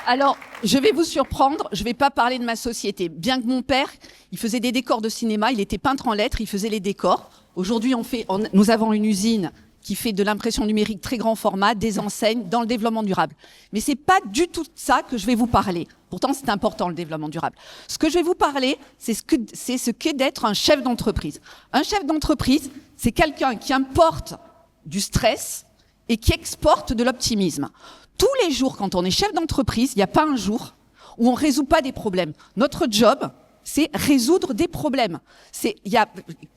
Alors, je vais vous surprendre, je ne vais pas parler de ma société. Bien que mon père, il faisait des décors de cinéma, il était peintre en lettres, il faisait les décors. Aujourd'hui, nous avons une usine qui fait de l'impression numérique très grand format, des enseignes dans le développement durable. Mais c'est pas du tout ça que je vais vous parler. Pourtant, c'est important, le développement durable. Ce que je vais vous parler, c'est ce qu'est d'être un chef d'entreprise. Un chef d'entreprise, c'est quelqu'un qui importe du stress et qui exporte de l'optimisme. Tous les jours, quand on est chef d'entreprise, il n'y a pas un jour où on ne résout pas des problèmes. Notre job, c'est résoudre des problèmes.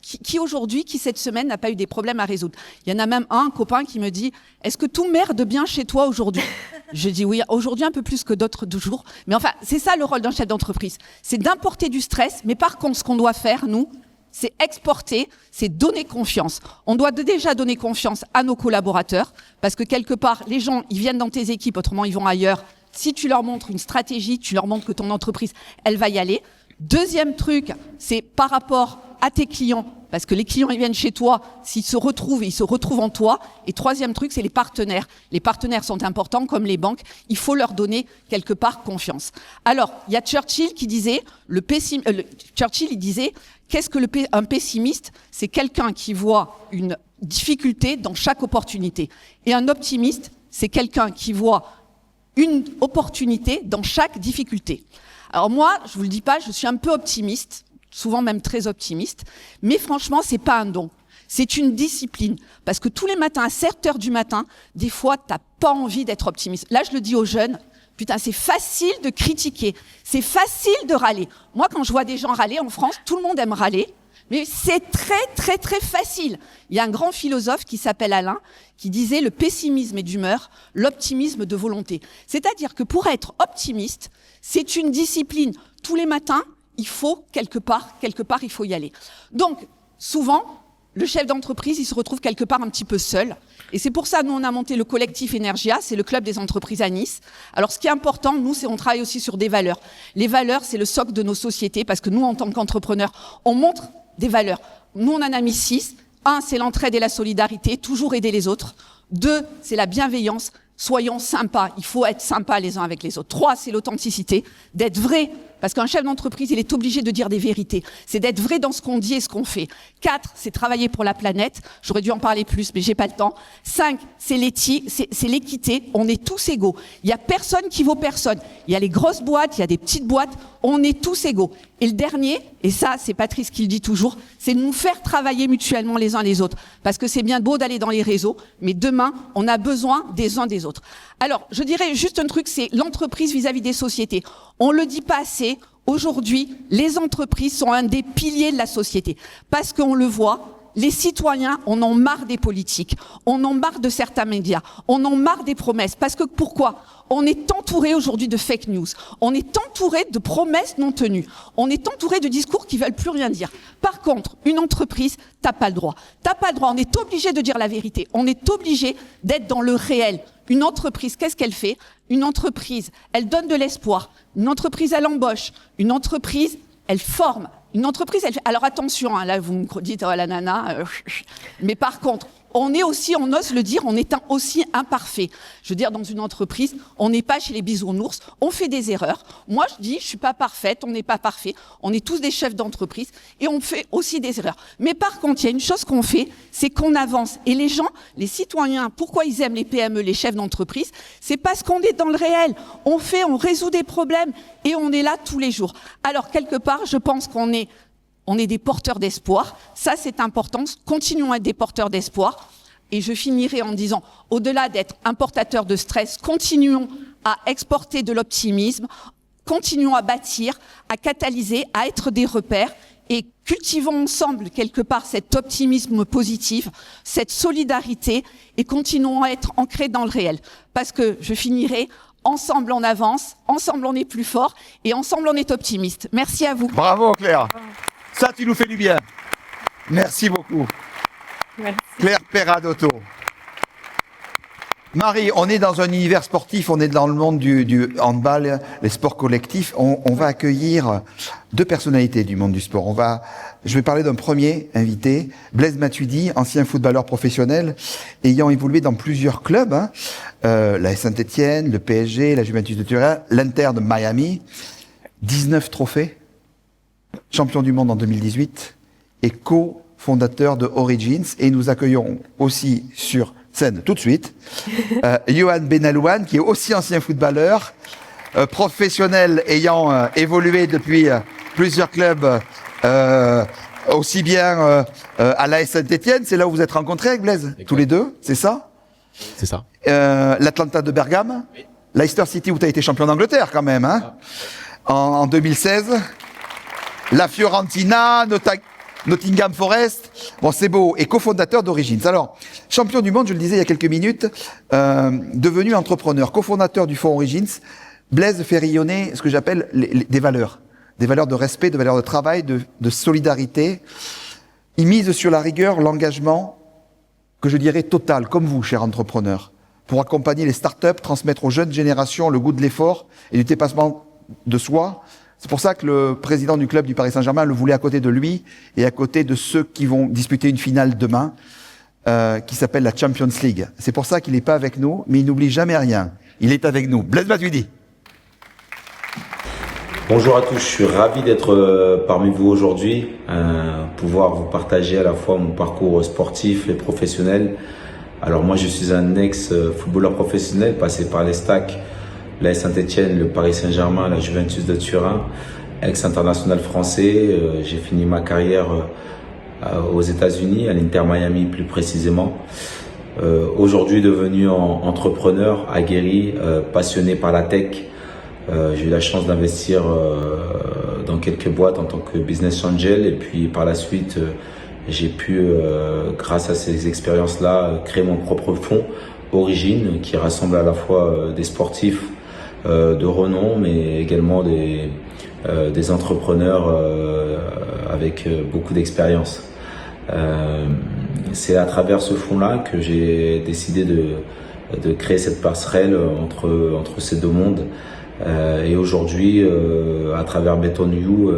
Qui aujourd'hui, qui cette semaine n'a pas eu des problèmes à résoudre? Il y en a même un copain qui me dit « Est-ce que tout merde bien chez toi aujourd'hui ?» Je dis oui, aujourd'hui un peu plus que d'autres jours. Mais enfin, c'est ça le rôle d'un chef d'entreprise. C'est d'importer du stress, mais par contre, ce qu'on doit faire, nous, c'est exporter, c'est donner confiance. On doit déjà donner confiance à nos collaborateurs, parce que quelque part, les gens, ils viennent dans tes équipes, autrement ils vont ailleurs. Si tu leur montres une stratégie, tu leur montres que ton entreprise, elle va y aller. Deuxième truc, c'est par rapport à tes clients, parce que les clients, ils viennent chez toi, s'ils se retrouvent, ils se retrouvent en toi. Et troisième truc, c'est les partenaires. Les partenaires sont importants, comme les banques. Il faut leur donner, quelque part, confiance. Alors, il y a Churchill qui disait, Churchill, il disait, qu'est-ce que un pessimiste? C'est quelqu'un qui voit une difficulté dans chaque opportunité. Et un optimiste, c'est quelqu'un qui voit une opportunité dans chaque difficulté. Alors moi, je vous le dis pas, je suis un peu optimiste, souvent même très optimiste, mais franchement, c'est pas un don. C'est une discipline. Parce que tous les matins, à 7h du matin, des fois, t'as pas envie d'être optimiste. Là, je le dis aux jeunes, putain, c'est facile de critiquer, c'est facile de râler. Moi, quand je vois des gens râler en France, tout le monde aime râler, mais c'est très, très, très facile. Il y a un grand philosophe qui s'appelle Alain, qui disait le pessimisme est d'humeur, l'optimisme de volonté. C'est-à-dire que pour être optimiste, c'est une discipline. Tous les matins, il faut quelque part, il faut y aller. Donc, souvent, le chef d'entreprise, il se retrouve quelque part un petit peu seul. Et c'est pour ça, nous, on a monté le collectif Energia, c'est le club des entreprises à Nice. Alors, ce qui est important, nous, c'est on travaille aussi sur des valeurs. Les valeurs, c'est le socle de nos sociétés, parce que nous, en tant qu'entrepreneurs, on montre des valeurs. Nous, on en a mis 6. 1, c'est l'entraide et la solidarité, toujours aider les autres. 2, c'est la bienveillance. Soyons sympas, il faut être sympa les uns avec les autres. 3, c'est l'authenticité, d'être vrai, parce qu'un chef d'entreprise, il est obligé de dire des vérités. C'est d'être vrai dans ce qu'on dit et ce qu'on fait. 4, c'est travailler pour la planète. J'aurais dû en parler plus, mais j'ai pas le temps. 5, c'est l'équité. On est tous égaux. Il y a personne qui vaut personne. Il y a les grosses boîtes, il y a des petites boîtes. On est tous égaux. Et le dernier, et ça, c'est Patrice qui le dit toujours, c'est de nous faire travailler mutuellement les uns les autres. Parce que c'est bien beau d'aller dans les réseaux, mais demain, on a besoin des uns des autres. Alors, je dirais juste un truc, c'est l'entreprise vis-à-vis des sociétés. On le dit pas assez. Aujourd'hui, les entreprises sont un des piliers de la société. Parce qu'on le voit, les citoyens, on en marre des politiques. On en marre de certains médias. On en marre des promesses. Parce que pourquoi ? On est entouré aujourd'hui de fake news. On est entouré de promesses non tenues. On est entouré de discours qui veulent plus rien dire. Par contre, une entreprise, t'as pas le droit. T'as pas le droit. On est obligé de dire la vérité. On est obligé d'être dans le réel. Une entreprise, qu'est-ce qu'elle fait ? Une entreprise, elle donne de l'espoir. Une entreprise, elle embauche. Une entreprise, elle forme. Une entreprise, elle fait... Alors attention, hein, là vous me dites, oh la nana, mais par contre, on est aussi, on ose le dire, on est aussi imparfait. Je veux dire, dans une entreprise, on n'est pas chez les bisounours, on fait des erreurs. Moi, je dis, je suis pas parfaite, on n'est pas parfait. On est tous des chefs d'entreprise et on fait aussi des erreurs. Mais par contre, il y a une chose qu'on fait, c'est qu'on avance. Et les gens, les citoyens, pourquoi ils aiment les PME, les chefs d'entreprise ? C'est parce qu'on est dans le réel. On résout des problèmes et on est là tous les jours. Alors, quelque part, je pense qu'on est des porteurs d'espoir. Ça, c'est important. Continuons à être des porteurs d'espoir. Et je finirai en disant, au-delà d'être importateurs de stress, continuons à exporter de l'optimisme, continuons à bâtir, à catalyser, à être des repères et cultivons ensemble, quelque part, cet optimisme positif, cette solidarité et continuons à être ancrés dans le réel. Parce que, je finirai, ensemble on avance, ensemble on est plus fort et ensemble on est optimiste. Merci à vous.
Bravo Claire. Ça, tu nous fais du bien. Merci beaucoup.
Merci.
Claire Perradotto. Marie, on est dans un univers sportif, on est dans le monde du handball, les sports collectifs. On va accueillir deux personnalités du monde du sport. Je vais parler d'un premier invité, Blaise Matuidi, ancien footballeur professionnel, ayant évolué dans plusieurs clubs, la Saint-Etienne, le PSG, la Juventus de Turin, l'Inter de Miami, 19 trophées. Champion du monde en 2018 et co-fondateur de Origins. Et nous accueillons aussi sur scène tout de suite Yohan Benalouane, qui est aussi ancien footballeur, professionnel ayant évolué depuis plusieurs clubs, aussi bien à l'AS Saint-Etienne, c'est là où vous êtes rencontrés avec Blaise, tous les deux, c'est ça ?
C'est ça.
L'Atlanta de Bergame, oui. Leicester City où tu as été champion d'Angleterre quand même, hein, en 2016. La Fiorentina, Nottingham Forest, bon c'est beau, et cofondateur d'Origins. Alors, champion du monde, je le disais il y a quelques minutes, devenu entrepreneur, cofondateur du fonds Origins, Blaise fait rayonner ce que j'appelle des valeurs de respect, de valeurs de travail, de solidarité. Il mise sur la rigueur, l'engagement, que je dirais total, comme vous, cher entrepreneur, pour accompagner les startups, transmettre aux jeunes générations le goût de l'effort et du dépassement de soi. C'est pour ça que le président du club du Paris Saint-Germain le voulait à côté de lui et à côté de ceux qui vont disputer une finale demain, qui s'appelle la Champions League. C'est pour ça qu'il n'est pas avec nous, mais il n'oublie jamais rien. Il est avec nous. Blaise Matuidi.
Bonjour à tous, je suis ravi d'être parmi vous aujourd'hui, pouvoir vous partager à la fois mon parcours sportif et professionnel. Alors moi je suis un ex-footballeur professionnel passé par les stacks, l'AS Saint-Etienne, le Paris Saint-Germain, la Juventus de Turin, ex-international français. J'ai fini ma carrière aux États-Unis, à l'Inter Miami plus précisément. Aujourd'hui devenu entrepreneur, aguerri, passionné par la tech. J'ai eu la chance d'investir dans quelques boîtes en tant que business angel et puis par la suite j'ai pu, grâce à ces expériences-là, créer mon propre fonds Origins qui rassemble à la fois des sportifs de renom mais également des entrepreneurs avec beaucoup d'expérience. C'est à travers ce fonds-là que j'ai décidé de créer cette passerelle entre ces deux mondes. Et aujourd'hui, à travers Beton You,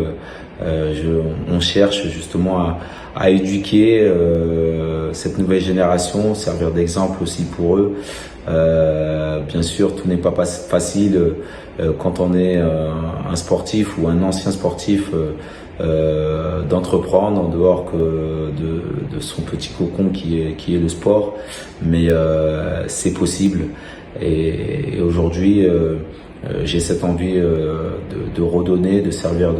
on cherche justement à éduquer cette nouvelle génération, servir d'exemple aussi pour eux. Bien sûr, tout n'est pas facile quand on est un sportif ou un ancien sportif d'entreprendre en dehors que de son petit cocon qui est le sport, mais c'est possible. Et aujourd'hui, j'ai cette envie de redonner, de servir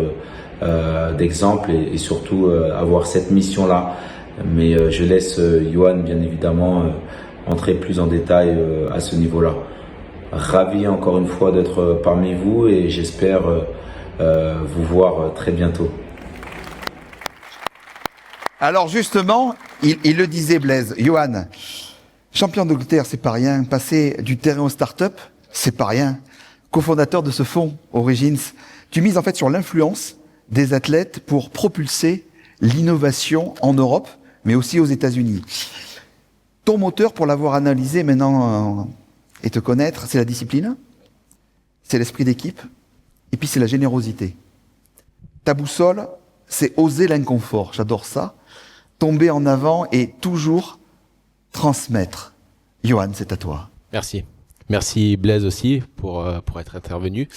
d'exemple et surtout avoir cette mission-là. Mais je laisse Yohan bien évidemment entrer plus en détail à ce niveau-là. Ravi encore une fois d'être parmi vous et j'espère vous voir très bientôt.
Alors justement, il le disait Blaise, Yohan, champion d'Angleterre, c'est pas rien. Passer du terrain aux start-up, c'est pas rien. Cofondateur de ce fonds Origins, tu mises en fait sur l'influence des athlètes pour propulser l'innovation en Europe, mais aussi aux États-Unis. Ton moteur, pour l'avoir analysé maintenant et te connaître, c'est la discipline, c'est l'esprit d'équipe, et puis c'est la générosité. Ta boussole, c'est oser l'inconfort. J'adore ça. Tomber en avant et toujours transmettre. Yohan, c'est à toi.
Merci. Merci Blaise aussi pour être intervenu.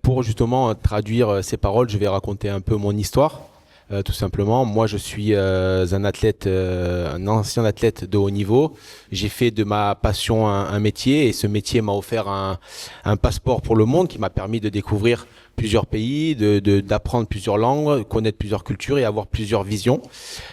Pour justement traduire ces paroles, je vais raconter un peu mon histoire. Tout simplement, moi je suis un athlète, un ancien athlète de haut niveau. J'ai fait de ma passion un métier et ce métier m'a offert un passeport pour le monde qui m'a permis de découvrir plusieurs pays, d'apprendre plusieurs langues, connaître plusieurs cultures et avoir plusieurs visions.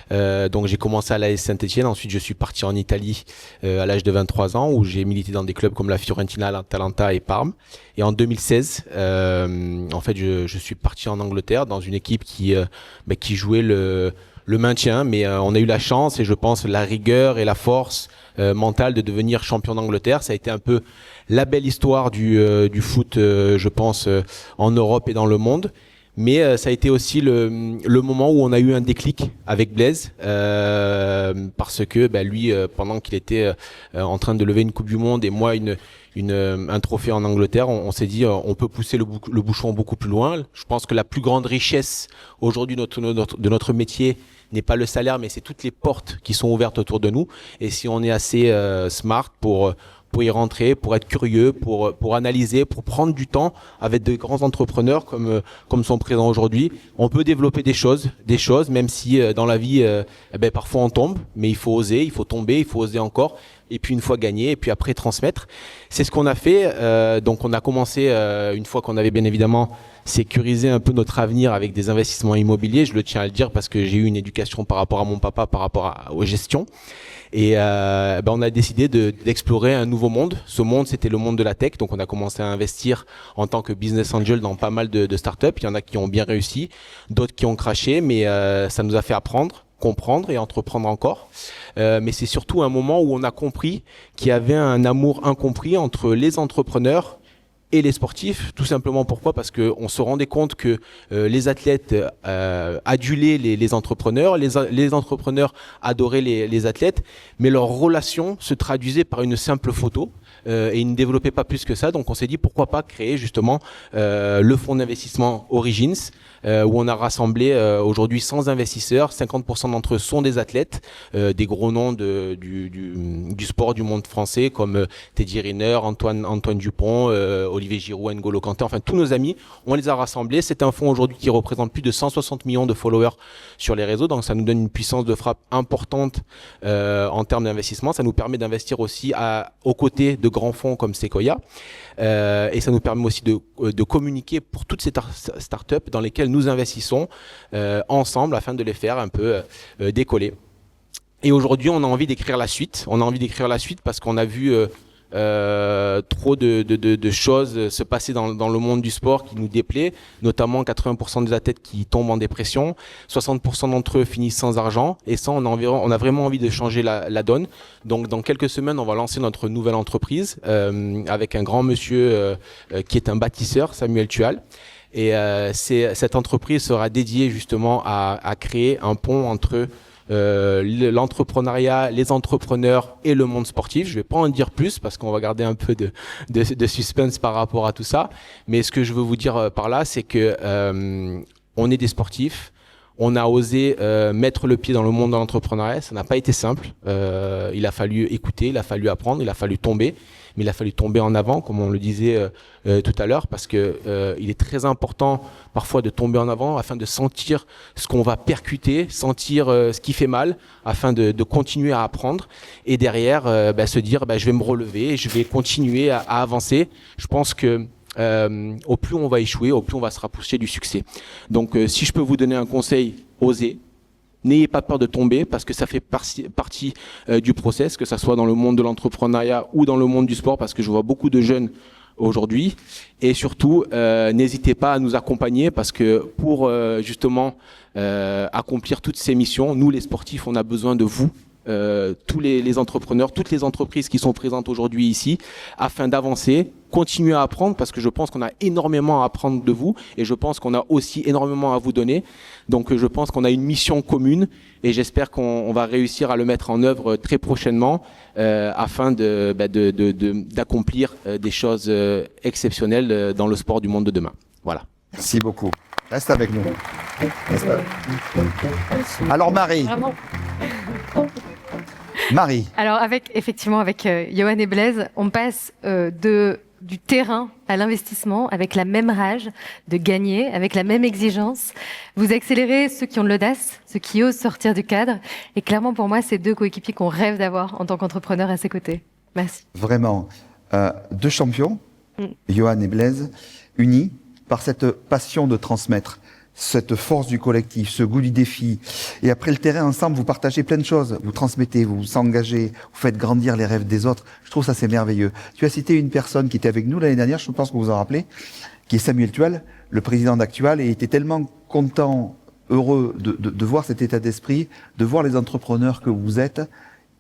Donc j'ai commencé à l'AS Saint-Etienne, ensuite je suis parti en Italie à l'âge de 23 ans où j'ai milité dans des clubs comme la Fiorentina, l'Atalanta et Parme. Et en 2016, en fait je suis parti en Angleterre dans une équipe qui jouait le maintien, mais on a eu la chance et je pense la rigueur et la force mentale de devenir champion d'Angleterre. Ça a été un peu la belle histoire du foot, je pense, en Europe et dans le monde. Mais ça a été aussi le moment où on a eu un déclic avec Blaise, parce que lui, pendant qu'il était en train de lever une Coupe du Monde et moi un trophée en Angleterre, on s'est dit on peut pousser le bouchon beaucoup plus loin. Je pense que la plus grande richesse aujourd'hui de notre métier n'est pas le salaire, mais c'est toutes les portes qui sont ouvertes autour de nous. Et si on est assez smart pour y rentrer, pour être curieux, pour analyser, pour prendre du temps avec de grands entrepreneurs comme sont présents aujourd'hui, on peut développer des choses, même si dans la vie, parfois on tombe, mais il faut oser, il faut tomber, il faut oser encore. Et puis une fois gagné, et puis après transmettre. C'est ce qu'on a fait. Donc on a commencé, une fois qu'on avait bien évidemment sécurisé un peu notre avenir avec des investissements immobiliers. Je le tiens à le dire parce que j'ai eu une éducation par rapport à mon papa, par rapport aux gestions. Et on a décidé d'explorer un nouveau monde. Ce monde, c'était le monde de la tech. Donc on a commencé à investir en tant que business angel dans pas mal de startups. Il y en a qui ont bien réussi, d'autres qui ont craché, mais ça nous a fait apprendre, comprendre et entreprendre encore. Mais c'est surtout un moment où on a compris qu'il y avait un amour incompris entre les entrepreneurs et les sportifs. Tout simplement pourquoi ? Parce qu'on se rendait compte que les athlètes adulaient les entrepreneurs, les entrepreneurs adoraient les athlètes, mais leur relation se traduisait par une simple photo. Et ils ne développaient pas plus que ça, donc on s'est dit pourquoi pas créer justement le fonds d'investissement Origins, où on a rassemblé aujourd'hui 100 investisseurs, 50% d'entre eux sont des athlètes, des gros noms du sport du monde français comme Teddy Riner, Antoine Dupont, Olivier Giroud, N'Golo Kanté, enfin tous nos amis, on les a rassemblés. C'est un fonds aujourd'hui qui représente plus de 160 millions de followers sur les réseaux, donc ça nous donne une puissance de frappe importante en termes d'investissement. Ça nous permet d'investir aussi aux côtés de grands fonds comme Sequoia, et ça nous permet aussi de communiquer pour toutes ces startups dans lesquelles nous investissons ensemble afin de les faire un peu décoller. Et aujourd'hui, on a envie d'écrire la suite. On a envie d'écrire la suite parce qu'on a vu trop de choses se passer dans le monde du sport qui nous déplaît, notamment 80% des athlètes qui tombent en dépression, 60% d'entre eux finissent sans argent, et ça on a vraiment envie de changer la donne. Donc dans quelques semaines on va lancer notre nouvelle entreprise avec un grand monsieur qui est un bâtisseur, Samuel Tual. Et cette entreprise sera dédiée justement à créer un pont entre l'entrepreneuriat, les entrepreneurs et le monde sportif. Je vais pas en dire plus parce qu'on va garder un peu de suspense par rapport à tout ça. Mais ce que je veux vous dire par là, c'est que on est des sportifs, On a osé mettre le pied dans le monde de l'entrepreneuriat. Ça n'a pas été simple. Il a fallu écouter, il a fallu apprendre, il a fallu tomber. Mais il a fallu tomber en avant, comme on le disait tout à l'heure, parce que il est très important parfois de tomber en avant afin de sentir ce qu'on va percuter, sentir ce qui fait mal, afin de continuer à apprendre. Et derrière, se dire, je vais me relever, je vais continuer à avancer. Je pense que au plus on va échouer, au plus on va se rapprocher du succès. Donc, si je peux vous donner un conseil, osez. N'ayez pas peur de tomber parce que ça fait partie du process, que ça soit dans le monde de l'entrepreneuriat ou dans le monde du sport, parce que je vois beaucoup de jeunes aujourd'hui. Et surtout, n'hésitez pas à nous accompagner parce que pour justement accomplir toutes ces missions, nous les sportifs, on a besoin de vous. Tous les entrepreneurs, toutes les entreprises qui sont présentes aujourd'hui ici, afin d'avancer, continuer à apprendre, parce que je pense qu'on a énormément à apprendre de vous, et je pense qu'on a aussi énormément à vous donner. Donc je pense qu'on a une mission commune, et j'espère qu'on va réussir à le mettre en œuvre très prochainement, afin d'accomplir des choses exceptionnelles dans le sport du monde de demain. Voilà.
Merci beaucoup. Reste avec nous. Alors Marie. Marie.
Alors avec Johan et Blaise, on passe du terrain à l'investissement avec la même rage de gagner, avec la même exigence. Vous accélérez ceux qui ont de l'audace, ceux qui osent sortir du cadre. Et clairement pour moi, c'est 2 coéquipiers qu'on rêve d'avoir en tant qu'entrepreneur à ses côtés. Merci.
Vraiment. 2 champions, Johan et Blaise, unis par cette passion de transmettre, cette force du collectif, ce goût du défi. Et après le terrain, ensemble, vous partagez plein de choses. Vous transmettez, vous vous engagez, vous faites grandir les rêves des autres. Je trouve ça, c'est merveilleux. Tu as cité une personne qui était avec nous l'année dernière, je pense que vous vous en rappelez, qui est Samuel Tual, le président d'Actual, et il était tellement content, heureux de voir cet état d'esprit, de voir les entrepreneurs que vous êtes.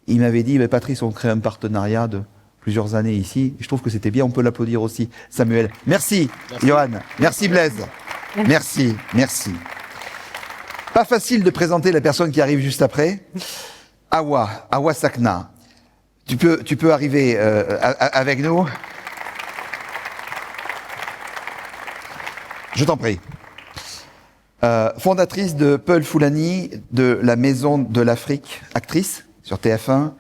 Il m'avait dit, Patrice, on crée un partenariat de plusieurs années ici. Je trouve que c'était bien, on peut l'applaudir aussi, Samuel. Merci. Johan. Merci Blaise. Merci. Pas facile de présenter la personne qui arrive juste après. Awa Sakna. Tu peux arriver avec nous. Je t'en prie. Fondatrice de Peul Foulani, de la Maison de l'Afrique, actrice sur TF1,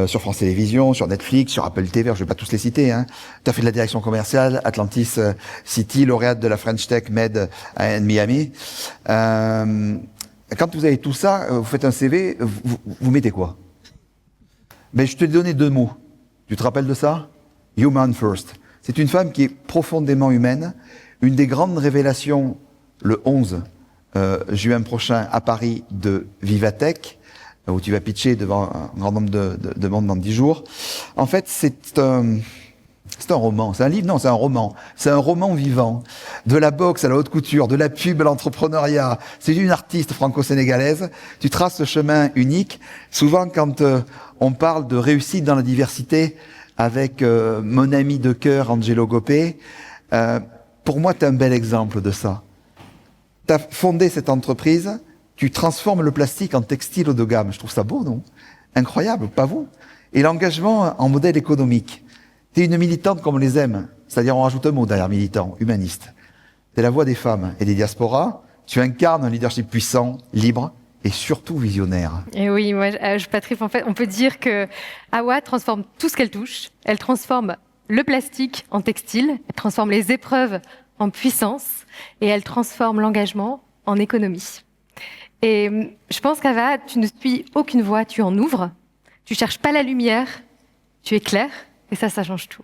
sur France Télévisions, sur Netflix, sur Apple TV, je vais pas tous les citer. Tu as fait de la direction commerciale, Atlantis City, lauréate de la French Tech Med à Miami. Quand vous avez tout ça, vous faites un CV, vous mettez quoi? Je te ai donné 2 mots. Tu te rappelles de ça? Human first. C'est une femme qui est profondément humaine. Une des grandes révélations, le 11 juin prochain à Paris, de Vivatech, où tu vas pitcher devant un grand nombre de monde dans 10 jours. En fait, c'est un roman. C'est un livre? Non, c'est un roman. C'est un roman vivant. De la boxe à la haute couture, de la pub à l'entrepreneuriat. C'est une artiste franco-sénégalaise. Tu traces ce chemin unique. Souvent, quand on parle de réussite dans la diversité avec mon ami de cœur, Angelo Gopé, pour moi, tu es un bel exemple de ça. Tu as fondé cette entreprise. Tu transformes le plastique en textile haut de gamme. Je trouve ça beau, non? Incroyable, pas vous? Et l'engagement en modèle économique. Tu es une militante comme on les aime. C'est-à-dire, on rajoute un mot derrière militant, humaniste. Tu es la voix des femmes et des diasporas. Tu incarnes un leadership puissant, libre et surtout visionnaire.
Et oui, moi, Patrick, en fait, on peut dire que Awa transforme tout ce qu'elle touche. Elle transforme le plastique en textile. Elle transforme les épreuves en puissance. Et elle transforme l'engagement en économie. Et je pense qu'Awa, tu ne suis aucune voie, tu en ouvres. Tu cherches pas la lumière, tu éclaires. Et ça change tout.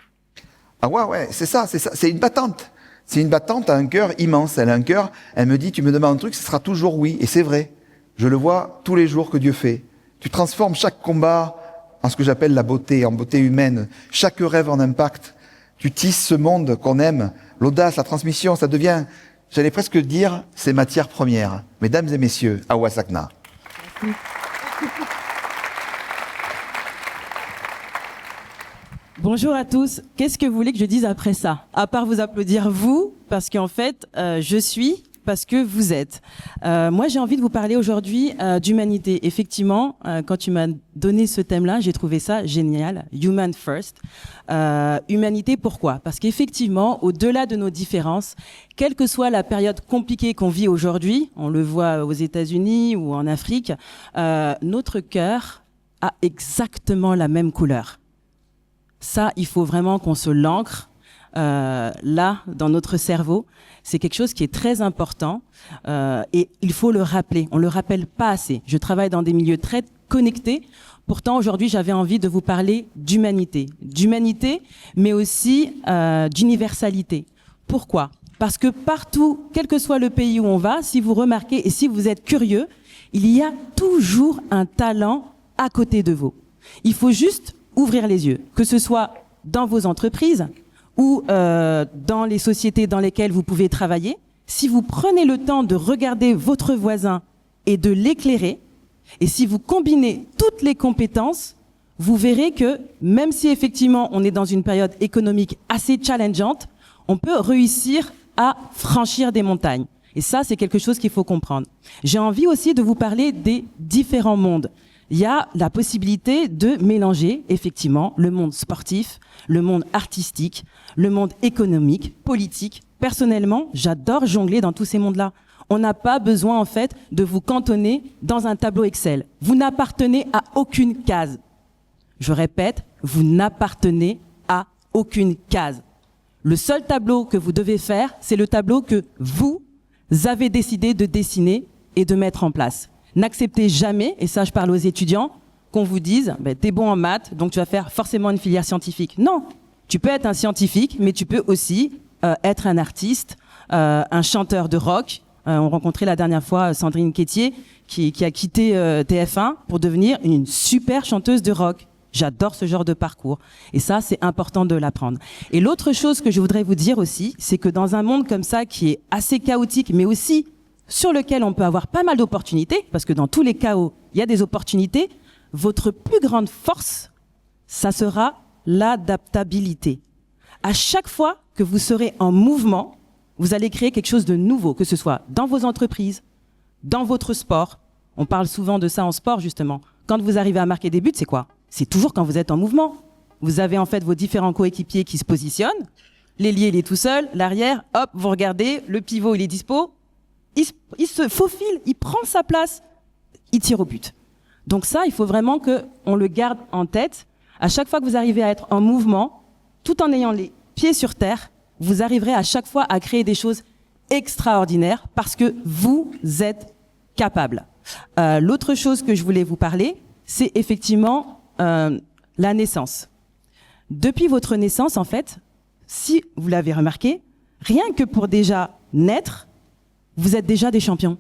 Ah ouais, c'est ça. C'est une battante. C'est une battante à un cœur immense. Elle a un cœur, elle me dit, tu me demandes un truc, ce sera toujours oui. Et c'est vrai. Je le vois tous les jours que Dieu fait. Tu transformes chaque combat en ce que j'appelle la beauté, en beauté humaine. Chaque rêve en impact. Tu tisses ce monde qu'on aime. L'audace, la transmission, ça devient, j'allais presque dire, c'est matière première. Mesdames et messieurs, Awa Sakna.
Bonjour à tous. Qu'est-ce que vous voulez que je dise après ça? À part vous applaudir vous, parce qu'en fait, je suis parce que vous êtes. Moi, j'ai envie de vous parler aujourd'hui d'humanité. Effectivement, quand tu m'as donné ce thème-là, j'ai trouvé ça génial. Human first. Humanité, pourquoi? Parce qu'effectivement, au-delà de nos différences, quelle que soit la période compliquée qu'on vit aujourd'hui, on le voit aux États-Unis ou en Afrique, notre cœur a exactement la même couleur. Ça, il faut vraiment qu'on se l'ancre là, dans notre cerveau. C'est quelque chose qui est très important et il faut le rappeler. On le rappelle pas assez. Je travaille dans des milieux très connectés. Pourtant, aujourd'hui, j'avais envie de vous parler d'humanité. D'humanité, mais aussi d'universalité. Pourquoi? Parce que partout, quel que soit le pays où on va, si vous remarquez et si vous êtes curieux, il y a toujours un talent à côté de vous. Il faut juste ouvrir les yeux, que ce soit dans vos entreprises ou dans les sociétés dans lesquelles vous pouvez travailler. Si vous prenez le temps de regarder votre voisin et de l'éclairer, et si vous combinez toutes les compétences, vous verrez que même si effectivement on est dans une période économique assez challengeante, on peut réussir à franchir des montagnes. Et ça, c'est quelque chose qu'il faut comprendre. J'ai envie aussi de vous parler des différents mondes. Il y a la possibilité de mélanger effectivement le monde sportif, le monde artistique, le monde économique, politique. Personnellement, j'adore jongler dans tous ces mondes-là. On n'a pas besoin en fait de vous cantonner dans un tableau Excel. Vous n'appartenez à aucune case. Je répète, vous n'appartenez à aucune case. Le seul tableau que vous devez faire, c'est le tableau que vous avez décidé de dessiner et de mettre en place. N'acceptez jamais, et ça je parle aux étudiants, qu'on vous dise t'es bon en maths, donc tu vas faire forcément une filière scientifique. Non, tu peux être un scientifique, mais tu peux aussi être un artiste, un chanteur de rock. On rencontrait la dernière fois Sandrine Quétier, qui a quitté TF1 pour devenir une super chanteuse de rock. J'adore ce genre de parcours. Et ça, c'est important de l'apprendre. Et l'autre chose que je voudrais vous dire aussi, c'est que dans un monde comme ça, qui est assez chaotique, mais aussi sur lequel on peut avoir pas mal d'opportunités, parce que dans tous les chaos, il y a des opportunités, votre plus grande force, ça sera l'adaptabilité. À chaque fois que vous serez en mouvement, vous allez créer quelque chose de nouveau, que ce soit dans vos entreprises, dans votre sport. On parle souvent de ça en sport, justement. Quand vous arrivez à marquer des buts, c'est quoi? C'est toujours quand vous êtes en mouvement. Vous avez en fait vos différents coéquipiers qui se positionnent. L'ailier, il est tout seul. L'arrière, hop, vous regardez. Le pivot, il est dispo. Il se faufile, il prend sa place, il tire au but. Donc ça, il faut vraiment qu'on le garde en tête. À chaque fois que vous arrivez à être en mouvement, tout en ayant les pieds sur terre, vous arriverez à chaque fois à créer des choses extraordinaires parce que vous êtes capable. L'autre chose que je voulais vous parler, c'est effectivement la naissance. Depuis votre naissance, en fait, si vous l'avez remarqué, rien que pour déjà naître, vous êtes déjà des champions.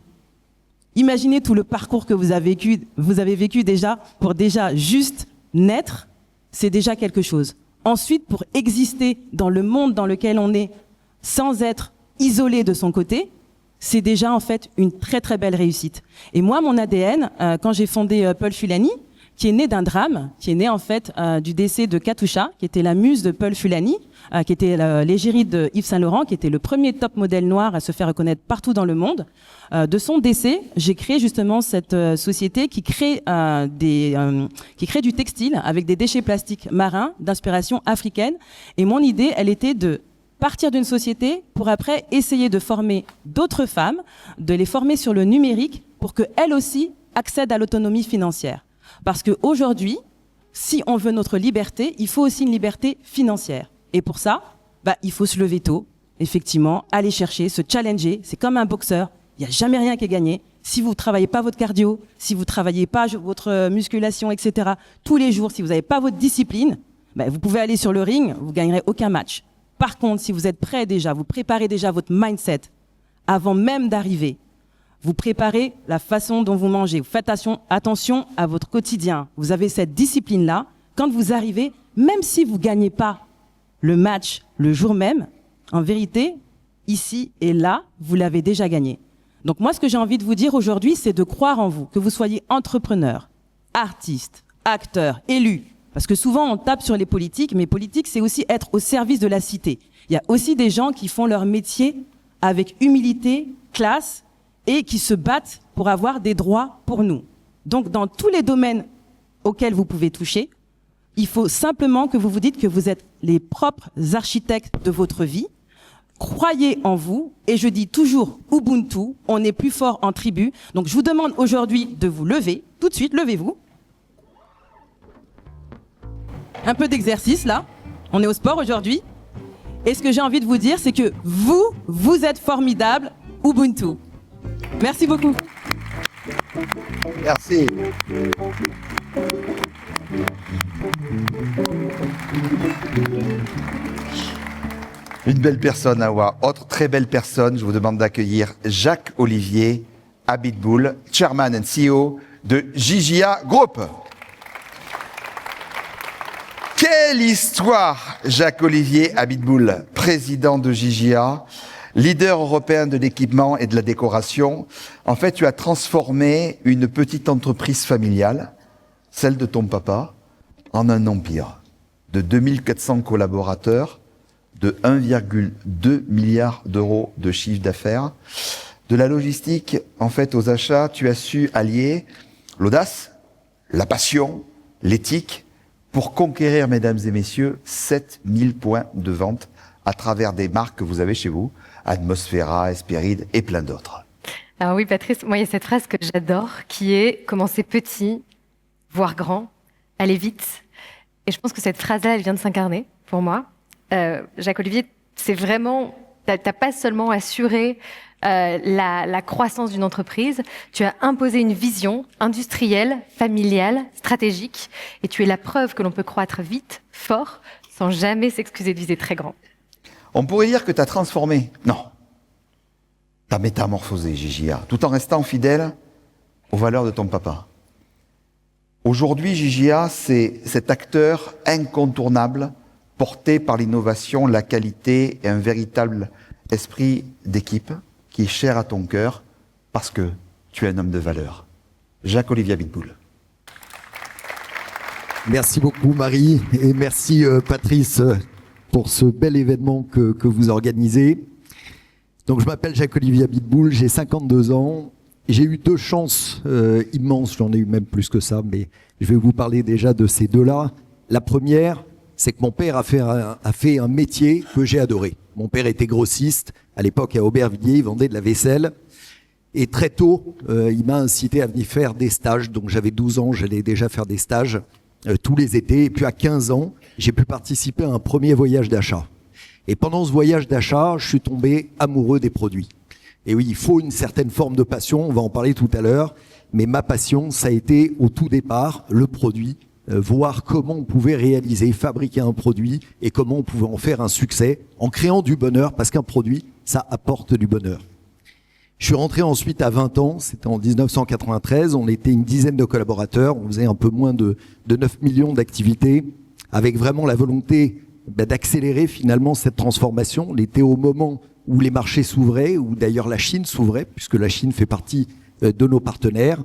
Imaginez tout le parcours que vous avez vécu déjà pour déjà juste naître, c'est déjà quelque chose. Ensuite, pour exister dans le monde dans lequel on est sans être isolé de son côté, c'est déjà en fait une très très belle réussite. Et moi, mon ADN, quand j'ai fondé Paul Fulani, qui est né d'un drame, qui est né en fait du décès de Katusha, qui était la muse de Paul Fulani, qui était l'égérie de Yves Saint Laurent, qui était le premier top modèle noir à se faire reconnaître partout dans le monde. De son décès, j'ai créé justement cette société qui crée du textile avec des déchets plastiques marins d'inspiration africaine. Et mon idée, elle était de partir d'une société pour après essayer de former d'autres femmes, de les former sur le numérique pour qu'elles aussi accèdent à l'autonomie financière. Parce qu'aujourd'hui, si on veut notre liberté, il faut aussi une liberté financière. Et pour ça, il faut se lever tôt, effectivement, aller chercher, se challenger. C'est comme un boxeur, il n'y a jamais rien qui est gagné. Si vous ne travaillez pas votre cardio, si vous ne travaillez pas votre musculation, etc., tous les jours, si vous n'avez pas votre discipline, vous pouvez aller sur le ring, vous ne gagnerez aucun match. Par contre, si vous êtes prêt déjà, vous préparez déjà votre mindset avant même d'arriver, vous préparez la façon dont vous mangez, vous faites attention à votre quotidien, vous avez cette discipline-là, quand vous arrivez, même si vous ne gagnez pas le match le jour même, en vérité, ici et là, vous l'avez déjà gagné. Donc moi, ce que j'ai envie de vous dire aujourd'hui, c'est de croire en vous, que vous soyez entrepreneur, artiste, acteur, élu. Parce que souvent, on tape sur les politiques, mais politique, c'est aussi être au service de la cité. Il y a aussi des gens qui font leur métier avec humilité, classe et qui se battent pour avoir des droits pour nous. Donc, dans tous les domaines auxquels vous pouvez toucher, il faut simplement que vous vous dites que vous êtes les propres architectes de votre vie. Croyez en vous, et je dis toujours Ubuntu, on est plus fort en tribu. Donc, je vous demande aujourd'hui de vous lever, tout de suite, levez-vous. Un peu d'exercice, là. On est au sport aujourd'hui. Et ce que j'ai envie de vous dire, c'est que vous êtes formidable, Ubuntu. Merci beaucoup.
Merci. Une belle personne, Awa. Autre très belle personne, je vous demande d'accueillir Jacques-Olivier Abitboul, Chairman and CEO de GIGIA Group. Quelle histoire, Jacques-Olivier Abitboul, président de GIGIA, leader européen de l'équipement et de la décoration. En fait, tu as transformé une petite entreprise familiale, celle de ton papa, en un empire de 2400 collaborateurs, de 1,2 milliard d'euros de chiffre d'affaires. De la logistique, en fait, aux achats, tu as su allier l'audace, la passion, l'éthique, pour conquérir, mesdames et messieurs, 7000 points de vente à travers des marques que vous avez chez vous, Atmosphera, Hesperide et plein d'autres.
Alors oui, Patrice, moi, il y a cette phrase que j'adore, qui est « commencer petit, voir grand, aller vite ». Et je pense que cette phrase-là, elle vient de s'incarner, pour moi. Jacques-Olivier, c'est vraiment... T'as pas seulement assuré la croissance d'une entreprise, tu as imposé une vision industrielle, familiale, stratégique, et tu es la preuve que l'on peut croître vite, fort, sans jamais s'excuser de viser très grand.
On pourrait dire que tu as transformé. Non. Tu as métamorphosé, GIGIA, tout en restant fidèle aux valeurs de ton papa. Aujourd'hui, GIGIA, c'est cet acteur incontournable porté par l'innovation, la qualité et un véritable esprit d'équipe qui est cher à ton cœur parce que tu es un homme de valeur. Jacques-Olivier Abitboul.
Merci beaucoup Marie et merci Patrice pour ce bel événement que vous organisez. Donc je m'appelle Jacques-Olivier Abitboul, j'ai 52 ans. J'ai eu deux chances immenses, j'en ai eu même plus que ça, mais je vais vous parler déjà de ces deux-là. La première, c'est que mon père a fait un métier que j'ai adoré. Mon père était grossiste, à l'époque à Aubervilliers, il vendait de la vaisselle. Et très tôt, il m'a incité à venir faire des stages. Donc j'avais 12 ans, j'allais déjà faire des stages tous les étés. Et puis à 15 ans, j'ai pu participer à un premier voyage d'achat. Et pendant ce voyage d'achat, je suis tombé amoureux des produits. Et oui, il faut une certaine forme de passion, on va en parler tout à l'heure. Mais ma passion, ça a été au tout départ le produit. Voir comment on pouvait réaliser, fabriquer un produit et comment on pouvait en faire un succès en créant du bonheur, parce qu'un produit, ça apporte du bonheur. Je suis rentré ensuite à 20 ans, c'était en 1993, on était une dizaine de collaborateurs, on faisait un peu moins de 9 millions d'activités, avec vraiment la volonté d'accélérer finalement cette transformation. On était au moment où les marchés s'ouvraient, où d'ailleurs la Chine s'ouvrait, puisque la Chine fait partie de nos partenaires.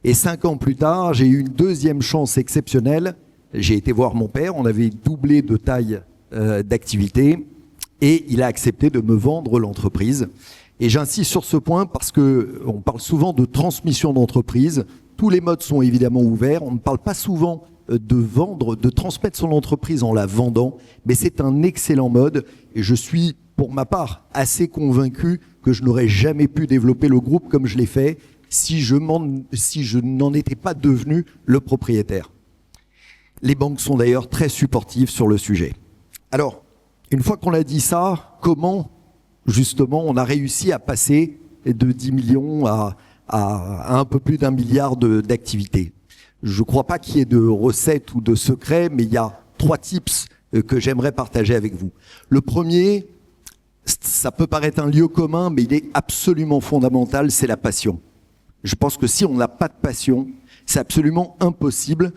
Et 5 ans plus tard, j'ai eu une deuxième chance exceptionnelle. J'ai été voir mon père, on avait doublé de taille d'activité et il a accepté de me vendre l'entreprise. Et j'insiste sur ce point parce que on parle souvent de transmission d'entreprise. Tous les modes sont évidemment ouverts. On ne parle pas souvent de vendre, de transmettre son entreprise en la vendant, mais c'est un excellent mode. Et je suis, pour ma part, assez convaincu que je n'aurais jamais pu développer le groupe comme je l'ai fait si je n'en étais pas devenu le propriétaire. Les banques sont d'ailleurs très supportives sur le sujet. Alors, une fois qu'on a dit ça, comment, justement, on a réussi à passer de 10 millions à un peu plus d'1 milliard d'activités? Je ne crois pas qu'il y ait de recettes ou de secrets, mais il y a 3 tips que j'aimerais partager avec vous. Le premier, ça peut paraître un lieu commun, mais il est absolument fondamental, c'est la passion. Je pense que si on n'a pas de passion, c'est absolument impossible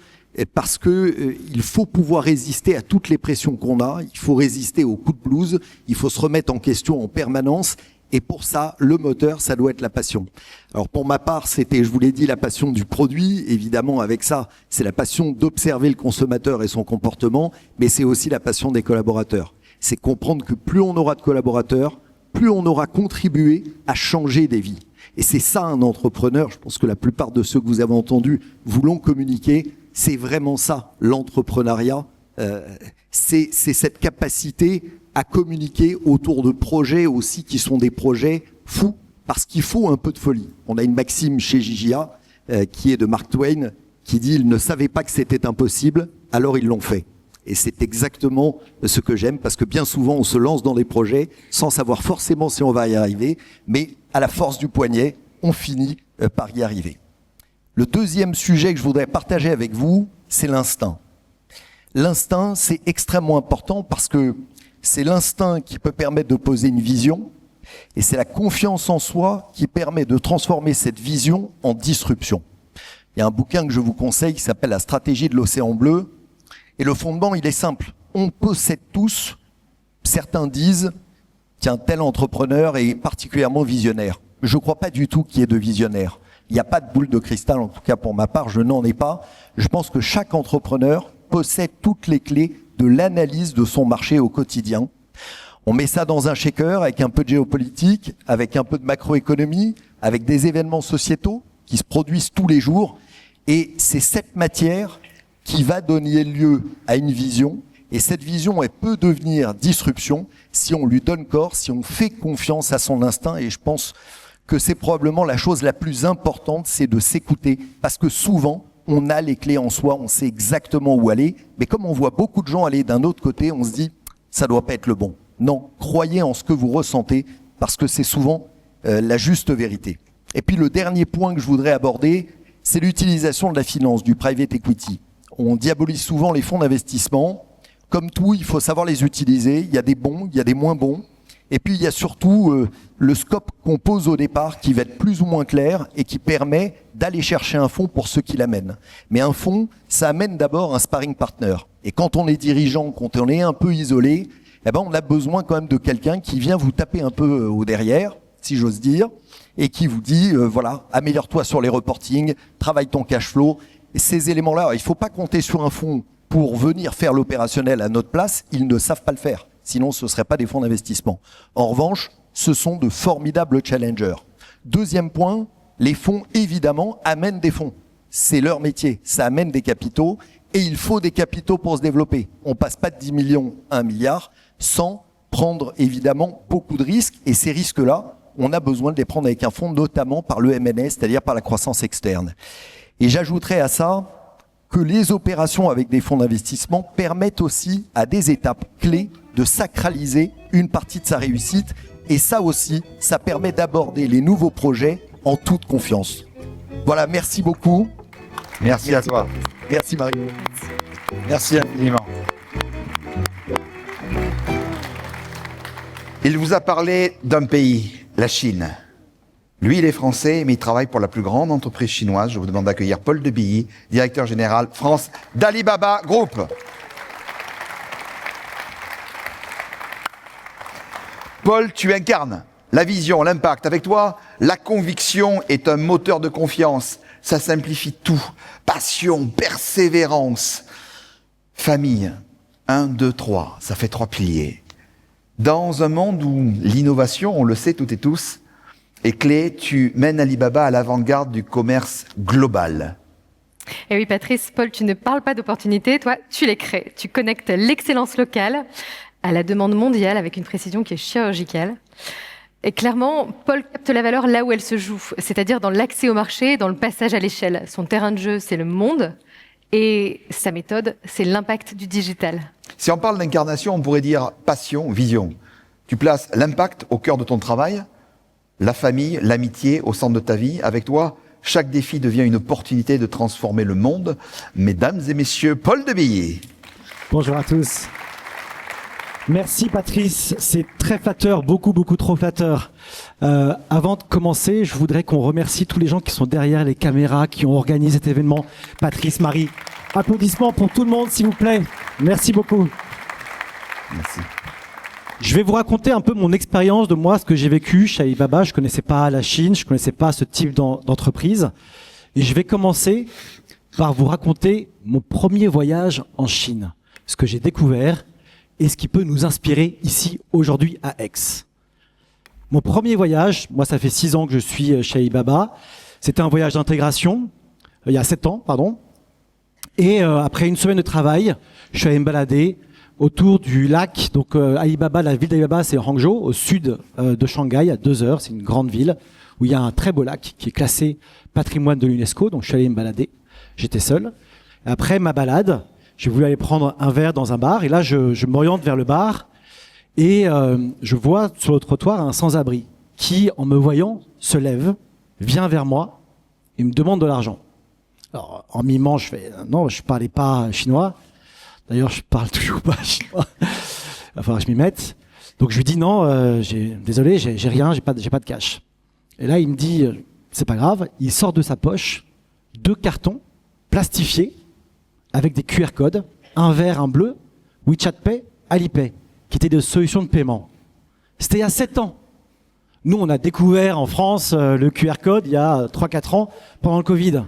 parce que il faut pouvoir résister à toutes les pressions qu'on a, il faut résister aux coups de blues, il faut se remettre en question en permanence et pour ça, le moteur, ça doit être la passion. Alors pour ma part, c'était, je vous l'ai dit, la passion du produit, évidemment avec ça, c'est la passion d'observer le consommateur et son comportement, mais c'est aussi la passion des collaborateurs. C'est comprendre que plus on aura de collaborateurs, plus on aura contribué à changer des vies. Et c'est ça un entrepreneur, je pense que la plupart de ceux que vous avez entendus vous l'ont communiqué, c'est vraiment ça, l'entrepreneuriat. C'est cette capacité à communiquer autour de projets aussi qui sont des projets fous, parce qu'il faut un peu de folie. On a une maxime chez JJA qui est de Mark Twain, qui dit « Ils ne savaient pas que c'était impossible, alors ils l'ont fait ». Et c'est exactement ce que j'aime, parce que bien souvent on se lance dans des projets sans savoir forcément si on va y arriver, mais à la force du poignet, on finit par y arriver. Le deuxième sujet que je voudrais partager avec vous, c'est l'instinct. L'instinct, c'est extrêmement important parce que c'est l'instinct qui peut permettre de poser une vision et c'est la confiance en soi qui permet de transformer cette vision en disruption. Il y a un bouquin que je vous conseille qui s'appelle « La stratégie de l'océan bleu » et le fondement, il est simple. On possède tous, certains disent qu'un tel entrepreneur est particulièrement visionnaire. Je ne crois pas du tout qu'il y ait de visionnaire. Il n'y a pas de boule de cristal, en tout cas pour ma part, je n'en ai pas. Je pense que chaque entrepreneur possède toutes les clés de l'analyse de son marché au quotidien. On met ça dans un shaker avec un peu de géopolitique, avec un peu de macroéconomie, avec des événements sociétaux qui se produisent tous les jours. Et c'est cette matière qui va donner lieu à une vision. Et cette vision, elle peut devenir disruption si on lui donne corps, si on fait confiance à son instinct. Et je pense que c'est probablement la chose la plus importante, c'est de s'écouter. Parce que souvent, on a les clés en soi, on sait exactement où aller. Mais comme on voit beaucoup de gens aller d'un autre côté, on se dit, ça doit pas être le bon. Non, croyez en ce que vous ressentez, parce que c'est souvent la juste vérité. Et puis le dernier point que je voudrais aborder, c'est l'utilisation de la finance, du private equity. On diabolise souvent les fonds d'investissement. Comme tout, il faut savoir les utiliser. Il y a des bons, il y a des moins bons. Et puis il y a surtout le scope qu'on pose au départ qui va être plus ou moins clair et qui permet d'aller chercher un fonds pour ceux qui l'amènent. Mais un fonds, ça amène d'abord un sparring partner. Et quand on est dirigeant, quand on est un peu isolé, eh ben on a besoin quand même de quelqu'un qui vient vous taper un peu au derrière, si j'ose dire, et qui vous dit, voilà, améliore-toi sur les reportings, travaille ton cash flow. Et ces éléments-là, il ne faut pas compter sur un fonds pour venir faire l'opérationnel à notre place, ils ne savent pas le faire. Sinon, ce ne seraient pas des fonds d'investissement. En revanche, ce sont de formidables challengers. Deuxième point, les fonds, évidemment, amènent des fonds. C'est leur métier, ça amène des capitaux, et il faut des capitaux pour se développer. On ne passe pas de 10 millions à 1 milliard sans prendre, évidemment, beaucoup de risques, et ces risques-là, on a besoin de les prendre avec un fonds, notamment par le M&A, c'est-à-dire par la croissance externe. Et j'ajouterai à ça que les opérations avec des fonds d'investissement permettent aussi à des étapes clés de sacraliser une partie de sa réussite. Et ça aussi, ça permet d'aborder les nouveaux projets en toute confiance. Voilà, merci beaucoup.
Merci à toi.
Merci Marie.
Merci infiniment. Il vous a parlé d'un pays, la Chine. Lui, il est français, mais il travaille pour la plus grande entreprise chinoise. Je vous demande d'accueillir Paul de Billy, directeur général France d'Alibaba Group. Paul, tu incarnes la vision, l'impact. Avec toi, la conviction est un moteur de confiance. Ça simplifie tout. Passion, persévérance, famille. 1, 2, 3, ça fait 3 piliers. Dans un monde où l'innovation, on le sait toutes et tous, est clé, tu mènes Alibaba à l'avant-garde du commerce global.
Et oui, Patrice, Paul, tu ne parles pas d'opportunités, toi, tu les crées. Tu connectes l'excellence locale à la demande mondiale avec une précision qui est chirurgicale. Et clairement, Paul capte la valeur là où elle se joue, c'est-à-dire dans l'accès au marché, dans le passage à l'échelle. Son terrain de jeu, c'est le monde, et sa méthode, c'est l'impact du digital.
Si on parle d'incarnation, on pourrait dire passion, vision. Tu places l'impact au cœur de ton travail, la famille, l'amitié au centre de ta vie. Avec toi, chaque défi devient une opportunité de transformer le monde. Mesdames et messieurs, Paul de Billy.
Bonjour à tous. Merci Patrice, c'est très flatteur, beaucoup trop flatteur. Avant de commencer, je voudrais qu'on remercie tous les gens qui sont derrière les caméras, qui ont organisé cet événement. Patrice, Marie, applaudissements pour tout le monde s'il vous plaît. Merci beaucoup.
Merci.
Je vais vous raconter un peu mon expérience de moi, ce que j'ai vécu chez Alibaba. Je connaissais pas la Chine, je connaissais pas ce type d'entreprise. Et je vais commencer par vous raconter mon premier voyage en Chine, ce que j'ai découvert et ce qui peut nous inspirer ici aujourd'hui à Aix. Mon premier voyage, moi ça fait 6 ans que je suis chez Alibaba, c'était un voyage d'intégration, il y a 7 ans, pardon. Et après une semaine de travail, je suis allé me balader autour du lac. Donc Alibaba, la ville d'Alibaba, c'est Hangzhou, au sud de Shanghai, à 2 heures. C'est une grande ville où il y a un très beau lac qui est classé patrimoine de l'UNESCO. Donc je suis allé me balader. J'étais seul. Après ma balade, j'ai voulu aller prendre un verre dans un bar. Et là, je m'oriente vers le bar et je vois sur le trottoir un sans-abri qui, en me voyant, se lève, vient vers moi et me demande de l'argent. Alors, en mimant, je fais non, je parlais pas chinois. D'ailleurs, je parle toujours pas chinois. Il va falloir que je m'y mette. Donc je lui dis non, désolé, j'ai rien, j'ai pas de cash. Et là, il me dit c'est pas grave. Il sort de sa poche 2 cartons plastifiés avec des QR codes, un vert, un bleu, WeChat Pay, Alipay, qui étaient des solutions de paiement. C'était il y a 7 ans. Nous, on a découvert en France le QR code il y a 3-4 ans pendant le Covid.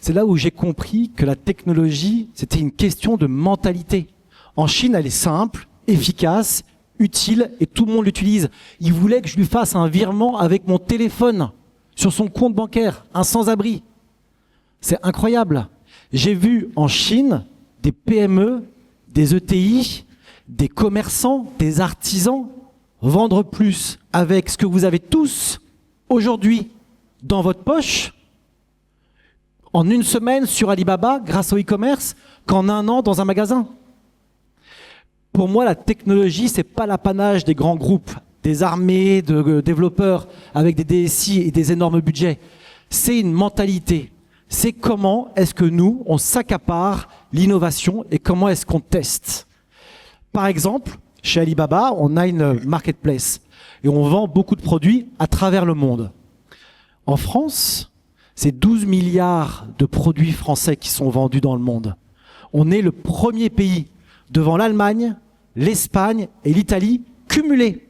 C'est là où j'ai compris que la technologie, c'était une question de mentalité. En Chine, elle est simple, efficace, utile et tout le monde l'utilise. Il voulait que je lui fasse un virement avec mon téléphone sur son compte bancaire, un sans-abri. C'est incroyable. J'ai vu en Chine des PME, des ETI, des commerçants, des artisans vendre plus avec ce que vous avez tous aujourd'hui dans votre poche en une semaine sur Alibaba grâce au e-commerce qu'en un an dans un magasin. Pour moi, la technologie, c'est pas l'apanage des grands groupes, des armées de développeurs avec des DSI et des énormes budgets. C'est une mentalité. C'est comment est-ce que nous, on s'accapare l'innovation et comment est-ce qu'on teste. Par exemple, chez Alibaba, on a une marketplace et on vend beaucoup de produits à travers le monde. En France, c'est 12 milliards de produits français qui sont vendus dans le monde. On est le premier pays devant l'Allemagne, l'Espagne et l'Italie cumulés.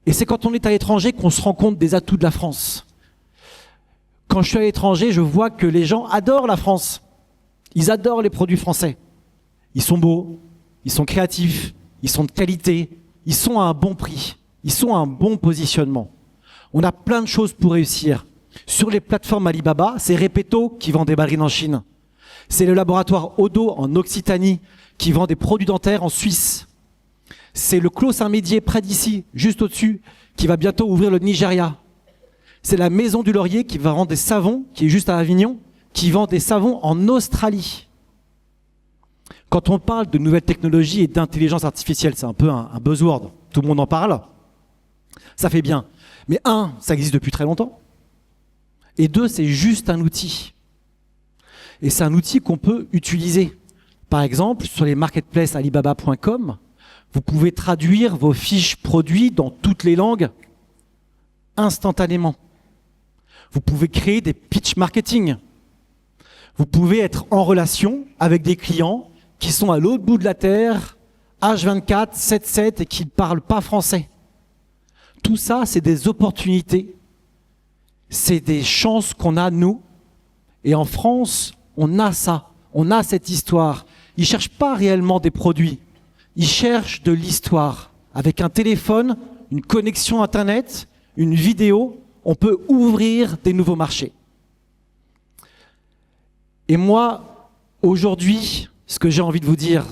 Et c'est quand on est à l'étranger qu'on se rend compte des atouts de la France. Quand je suis à l'étranger, je vois que les gens adorent la France. Ils adorent les produits français. Ils sont beaux, ils sont créatifs, ils sont de qualité, ils sont à un bon prix, ils sont à un bon positionnement. On a plein de choses pour réussir. Sur les plateformes Alibaba, c'est Repetto qui vend des ballerines en Chine. C'est le laboratoire Odo en Occitanie qui vend des produits dentaires en Suisse. C'est le Clos Saint-Médier près d'ici, juste au-dessus, qui va bientôt ouvrir le Nigeria. C'est la Maison du Laurier qui va vendre des savons, qui est juste à Avignon, qui vend des savons en Australie. Quand on parle de nouvelles technologies et d'intelligence artificielle, c'est un peu un buzzword. Tout le monde en parle. Ça fait bien. Mais un, ça existe depuis très longtemps. Et deux, c'est juste un outil. Et c'est un outil qu'on peut utiliser. Par exemple, sur les marketplaces alibaba.com, vous pouvez traduire vos fiches produits dans toutes les langues instantanément. Vous pouvez créer des pitch marketing. Vous pouvez être en relation avec des clients qui sont à l'autre bout de la terre, H24, 7/7 et qui ne parlent pas français. Tout ça, c'est des opportunités. C'est des chances qu'on a, nous. Et en France, on a ça. On a cette histoire. Ils ne cherchent pas réellement des produits. Ils cherchent de l'histoire. Avec un téléphone, une connexion Internet, une vidéo, on peut ouvrir des nouveaux marchés. Et moi, aujourd'hui, ce que j'ai envie de vous dire,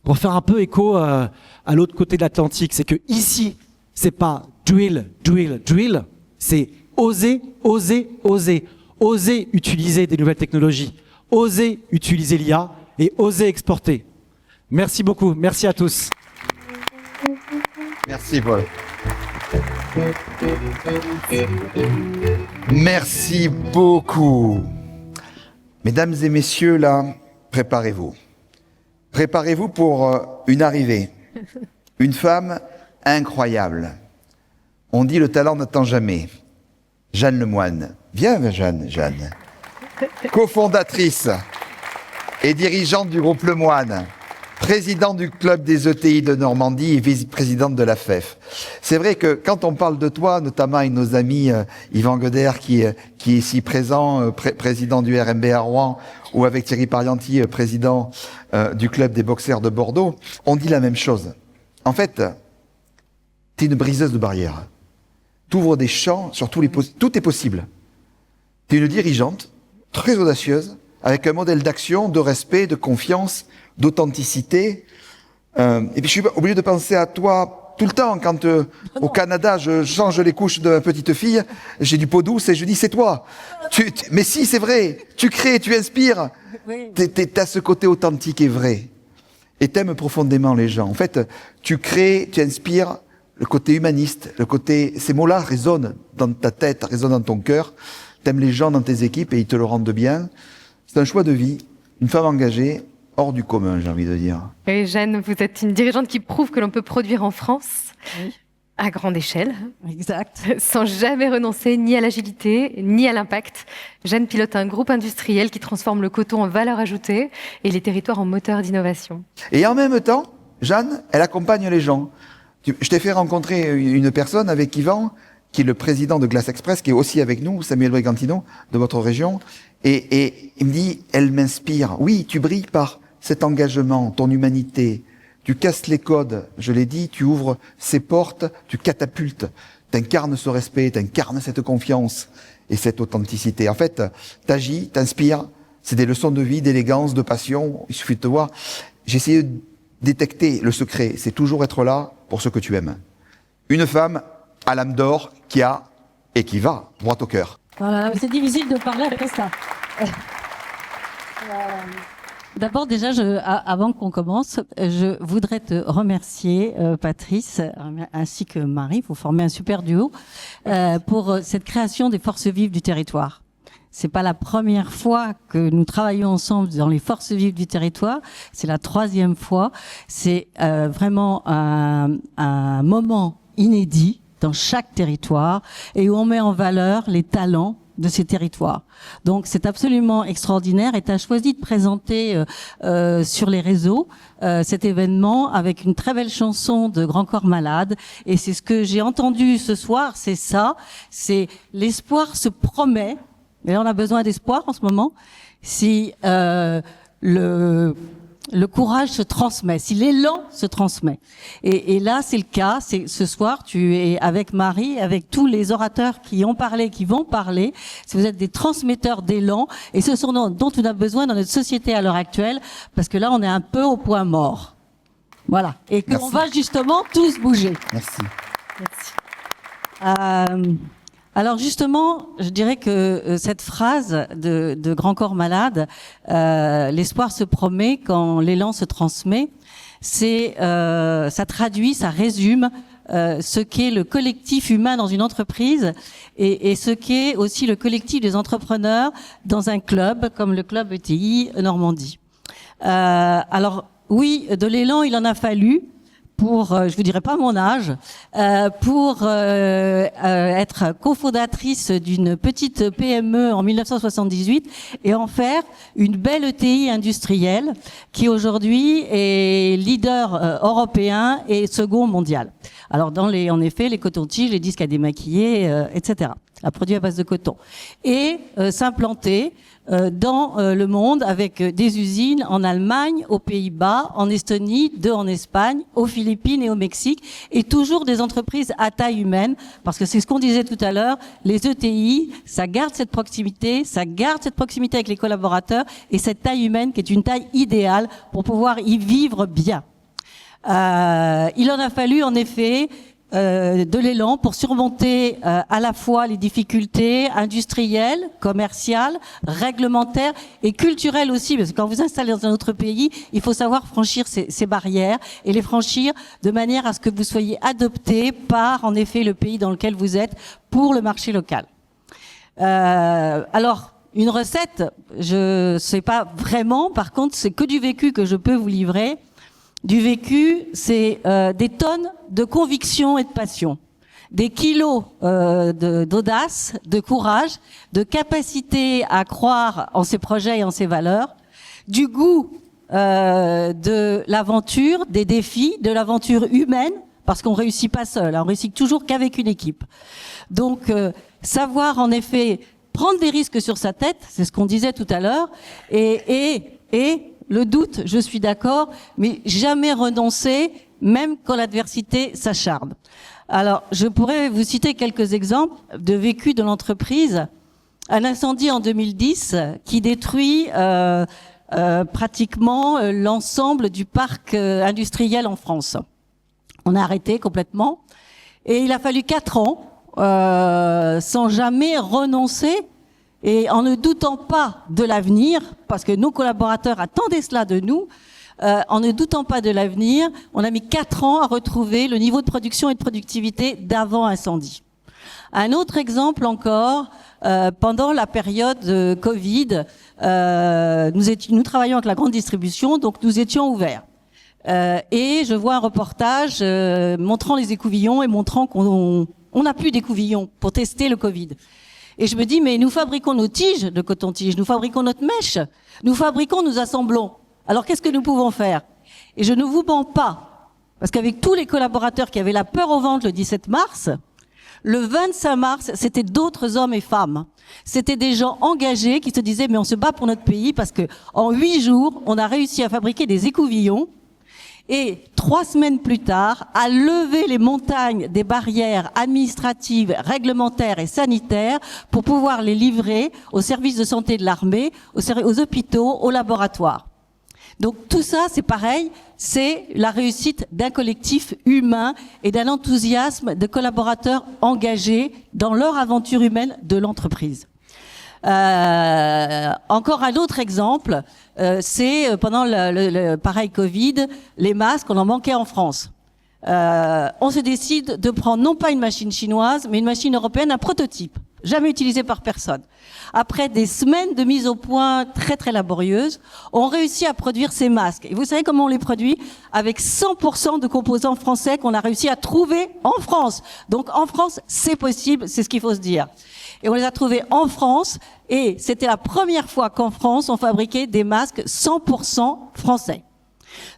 pour faire un peu écho à l'autre côté de l'Atlantique, c'est que ici, c'est pas drill, drill, drill, c'est oser, oser, oser. Oser utiliser des nouvelles technologies, oser utiliser l'IA et oser exporter. Merci beaucoup, merci à tous.
Merci Paul. Merci beaucoup. Mesdames et messieurs, là, préparez-vous. Préparez-vous pour une arrivée. Une femme incroyable. On dit le talent n'attend jamais. Jeanne Lemoine. Viens, Jeanne. Cofondatrice et dirigeante du groupe Lemoine, présidente du club des ETI de Normandie et vice-présidente de la FEF. C'est vrai que quand on parle de toi, notamment avec nos amis Yvan Goder qui est ici présent, président du RMB à Rouen, ou avec Thierry Parianti, président du club des boxeurs de Bordeaux, on dit la même chose. En fait, Tu es une briseuse de barrières. Tu ouvres des champs sur tous les tout est possible. Tu es une dirigeante très audacieuse, avec un modèle d'action, de respect, de confiance, d'authenticité. Et puis je suis obligé de penser à toi tout le temps. Quand au Canada, je change les couches de ma petite fille, j'ai du peau douce et je dis c'est toi. Mais si, c'est vrai. Tu crées, tu inspires.
Oui.
T'as ce côté authentique et vrai. Et t'aimes profondément les gens. En fait, tu crées, tu inspires le côté humaniste, le côté... Ces mots-là résonnent dans ta tête, résonnent dans ton cœur. T'aimes les gens dans tes équipes et ils te le rendent bien. C'est un choix de vie. Une femme engagée, hors du commun, j'ai envie de dire.
Et Jeanne, vous êtes une dirigeante qui prouve que l'on peut produire en France, à grande échelle, sans jamais renoncer ni à l'agilité, ni à l'impact. Jeanne pilote un groupe industriel qui transforme le coton en valeur ajoutée et les territoires en moteur d'innovation.
Et en même temps, Jeanne, elle accompagne les gens. Je t'ai fait rencontrer une personne avec Yvan, qui est le président de Glace Express, qui est aussi avec nous, Samuel Brigantino, de votre région. Et il me dit, elle m'inspire. Oui, tu brilles par cet engagement, ton humanité. Tu casses les codes, je l'ai dit, tu ouvres ces portes, tu catapultes, t'incarnes ce respect, t'incarnes cette confiance et cette authenticité. En fait, t'agis, t'inspires, c'est des leçons de vie, d'élégance, de passion, il suffit de te voir. J'ai essayé de détecter le secret, c'est toujours être là pour ce que tu aimes. Une femme à l'âme d'or qui a et qui va droit au cœur.
Voilà, c'est difficile de parler après ça. D'abord, déjà, avant qu'on commence, je voudrais te remercier, Patrice, ainsi que Marie, vous formez un super duo, pour cette création des forces vives du territoire. C'est pas la première fois que nous travaillons ensemble dans les forces vives du territoire, c'est la 3e fois. C'est vraiment un moment inédit dans chaque territoire et où on met en valeur les talents de ces territoires. Donc c'est absolument extraordinaire et tu as choisi de présenter sur les réseaux cet événement avec une très belle chanson de Grand Corps Malade et c'est ce que j'ai entendu ce soir, c'est ça, c'est l'espoir se promet, et on a besoin d'espoir en ce moment, si le courage se transmet, si l'élan se transmet. Et là, c'est le cas. C'est ce soir, tu es avec Marie, avec tous les orateurs qui ont parlé, qui vont parler. Si vous êtes des transmetteurs d'élan, et ce sont dont on a besoin dans notre société à l'heure actuelle, parce que là, on est un peu au point mort. Voilà. Et qu'on va justement tous bouger.
Merci.
Alors justement, je dirais que cette phrase de Grand Corps Malade, l'espoir se promet quand l'élan se transmet, ça traduit, ça résume ce qu'est le collectif humain dans une entreprise et ce qu'est aussi le collectif des entrepreneurs dans un club comme le club ETI Normandie. Alors oui, de l'élan, il en a fallu. Pour, je vous dirai pas mon âge, pour être cofondatrice d'une petite PME en 1978 et en faire une belle ETI industrielle qui aujourd'hui est leader européen et second mondial. Alors en effet, les cotons-tiges, les disques à démaquiller, etc. Un produit à base de coton. Et s'implanter dans le monde avec des usines en Allemagne, aux Pays-Bas, en Estonie, 2 en Espagne, aux Philippines et au Mexique, et toujours des entreprises à taille humaine, parce que c'est ce qu'on disait tout à l'heure, les ETI, ça garde cette proximité avec les collaborateurs et cette taille humaine qui est une taille idéale pour pouvoir y vivre bien. Il en a fallu en effet de l'élan pour surmonter à la fois les difficultés industrielles, commerciales, réglementaires et culturelles aussi, parce que quand vous installez dans un autre pays, il faut savoir franchir ces barrières et les franchir de manière à ce que vous soyez adopté par en effet le pays dans lequel vous êtes pour le marché local. Alors une recette, je sais pas vraiment, par contre c'est que du vécu que je peux vous livrer. Du vécu, c'est des tonnes de conviction et de passion, des kilos d'audace, de courage, de capacité à croire en ses projets et en ses valeurs, du goût de l'aventure, des défis, de l'aventure humaine, parce qu'on réussit pas seul, on réussit toujours qu'avec une équipe. Donc, savoir en effet prendre des risques sur sa tête, c'est ce qu'on disait tout à l'heure, et le doute, je suis d'accord, mais jamais renoncer même quand l'adversité s'acharne. Alors, je pourrais vous citer quelques exemples de vécu de l'entreprise. Un incendie en 2010 qui détruit pratiquement l'ensemble du parc industriel en France. On a arrêté complètement et il a fallu 4 ans sans jamais renoncer et en ne doutant pas de l'avenir, parce que nos collaborateurs attendaient cela de nous, en ne doutant pas de l'avenir, on a mis 4 ans à retrouver le niveau de production et de productivité d'avant incendie. Un autre exemple encore, pendant la période Covid, nous travaillions avec la grande distribution, donc nous étions ouverts. Et je vois un reportage montrant les écouvillons et montrant qu'on n'a plus d'écouvillons pour tester le Covid. Et je me dis, mais nous fabriquons nos tiges de coton-tige, nous fabriquons notre mèche, nous fabriquons, nous assemblons. Alors qu'est-ce que nous pouvons faire? Et je ne vous mens pas, parce qu'avec tous les collaborateurs qui avaient la peur au ventre le 17 mars, le 25 mars, c'était d'autres hommes et femmes. C'était des gens engagés qui se disaient, mais on se bat pour notre pays parce que en 8 jours, on a réussi à fabriquer des écouvillons et 3 semaines plus tard, à lever les montagnes des barrières administratives, réglementaires et sanitaires pour pouvoir les livrer aux services de santé de l'armée, aux hôpitaux, aux laboratoires. Donc tout ça, c'est pareil, c'est la réussite d'un collectif humain et d'un enthousiasme de collaborateurs engagés dans leur aventure humaine de l'entreprise. Encore un autre exemple, c'est pendant le pareil Covid, les masques, on en manquait en France. On se décide de prendre non pas une machine chinoise, mais une machine européenne, un prototype, jamais utilisé par personne. Après des semaines de mise au point très très laborieuses, on réussit à produire ces masques. Et vous savez comment on les produit? Avec 100% de composants français qu'on a réussi à trouver en France. Donc en France, c'est possible, c'est ce qu'il faut se dire. Et on les a trouvés en France, et c'était la première fois qu'en France, on fabriquait des masques 100% français.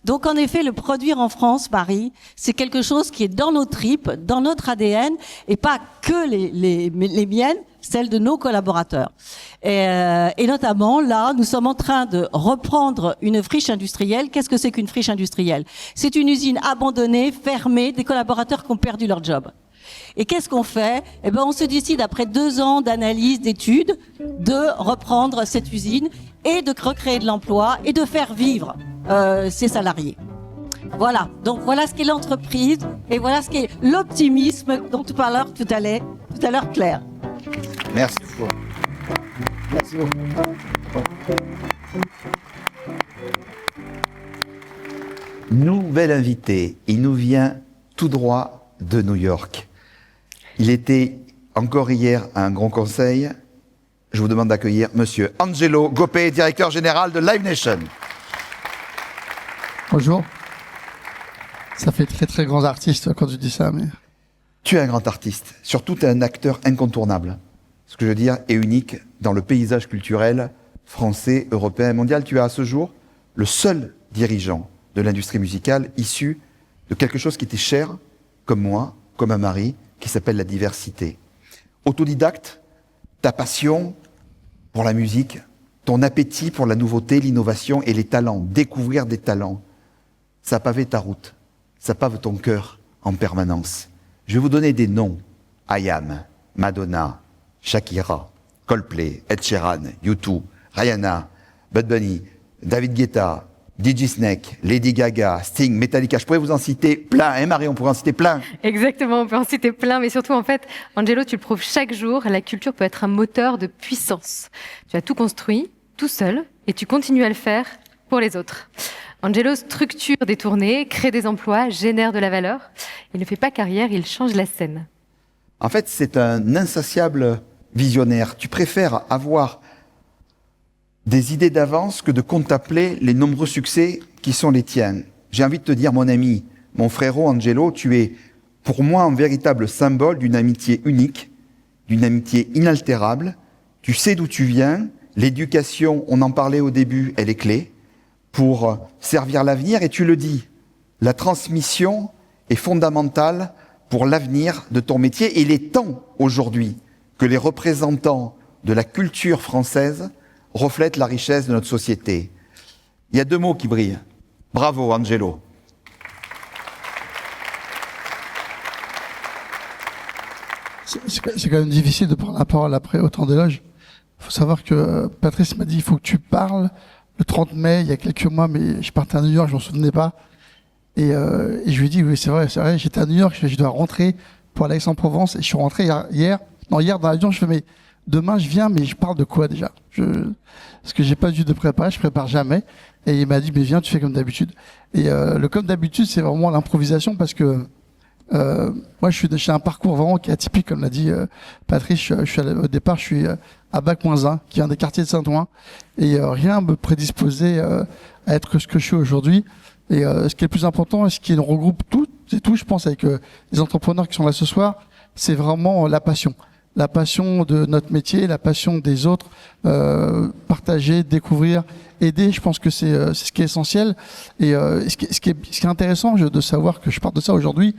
Donc en effet, le produire en France, Marie, c'est quelque chose qui est dans nos tripes, dans notre ADN, et pas que les miennes, celles de nos collaborateurs. Et notamment, là, nous sommes en train de reprendre une friche industrielle. Qu'est-ce que c'est qu'une friche industrielle? C'est une usine abandonnée, fermée, des collaborateurs qui ont perdu leur job. Et qu'est-ce qu'on fait? Eh ben, on se décide, après 2 ans d'analyse, d'études, de reprendre cette usine et de recréer de l'emploi et de faire vivre ses salariés. Voilà. Donc voilà ce qu'est l'entreprise et voilà ce qu'est l'optimisme dont tu parlais tout à l'heure, Claire.
Merci beaucoup. Merci beaucoup. Nouvel invité, il nous vient tout droit de New York. Il était encore hier à un grand conseil. Je vous demande d'accueillir Monsieur Angelo Gopé, directeur général de Live Nation.
Bonjour. Ça fait très très grand artiste quand tu dis ça, mais...
Tu es un grand artiste, surtout tu es un acteur incontournable. Ce que je veux dire est unique dans le paysage culturel français, européen et mondial. Tu es à ce jour le seul dirigeant de l'industrie musicale issu de quelque chose qui t'est cher, comme moi, comme à Marie, qui s'appelle la diversité. Autodidacte, ta passion pour la musique, ton appétit pour la nouveauté, l'innovation et les talents, découvrir des talents, ça pavé ta route, ça pave ton cœur en permanence. Je vais vous donner des noms. IAM, Madonna, Shakira, Coldplay, Ed Sheeran, U2, Rihanna, Bad Bunny, David Guetta, DJ Snake, Lady Gaga, Sting, Metallica. Je pourrais vous en citer plein, hein Marie, on pourrait en citer plein.
Exactement, on peut en citer plein, mais surtout en fait, Angelo, tu le prouves chaque jour, la culture peut être un moteur de puissance. Tu as tout construit, tout seul, et tu continues à le faire pour les autres. Angelo structure des tournées, crée des emplois, génère de la valeur. Il ne fait pas carrière, il change la scène.
En fait, c'est un insatiable visionnaire. Tu préfères avoir des idées d'avance que de contempler les nombreux succès qui sont les tiens. J'ai envie de te dire, mon ami, mon frérot Angelo, tu es pour moi un véritable symbole d'une amitié unique, d'une amitié inaltérable. Tu sais d'où tu viens. L'éducation, on en parlait au début, elle est clé pour servir l'avenir. Et tu le dis, la transmission est fondamentale pour l'avenir de ton métier. Et il est temps aujourd'hui que les représentants de la culture française reflètent la richesse de notre société. Il y a 2 mots qui brillent. Bravo, Angelo.
c'est quand même difficile de prendre la parole après autant d'éloges. Il faut savoir que Patrice m'a dit, il faut que tu parles le 30 mai, il y a quelques mois, mais je partais à New York, je m'en souvenais pas. Et je lui ai dit, oui, c'est vrai, j'étais à New York, je dois rentrer pour aller à Aix-en-Provence, et je suis rentré hier dans l'avion, je fais, mais demain je viens, mais je parle de quoi déjà? Parce que j'ai pas dû de préparer, je prépare jamais. Et il m'a dit, mais viens, tu fais comme d'habitude. Et le comme d'habitude, c'est vraiment l'improvisation, parce que moi, j'ai un parcours vraiment qui est atypique, comme l'a dit Patrice. Au départ, je suis à Bac-1, qui vient des quartiers de Saint-Ouen, et rien me prédisposait à être ce que je suis aujourd'hui. Et ce qui est le plus important, et ce qui nous regroupe tout, je pense, avec les entrepreneurs qui sont là ce soir, c'est vraiment la passion. La passion de notre métier, la passion des autres, partager, découvrir, aider. Je pense que c'est ce qui est essentiel. Et ce qui est intéressant de savoir que je parle de ça aujourd'hui,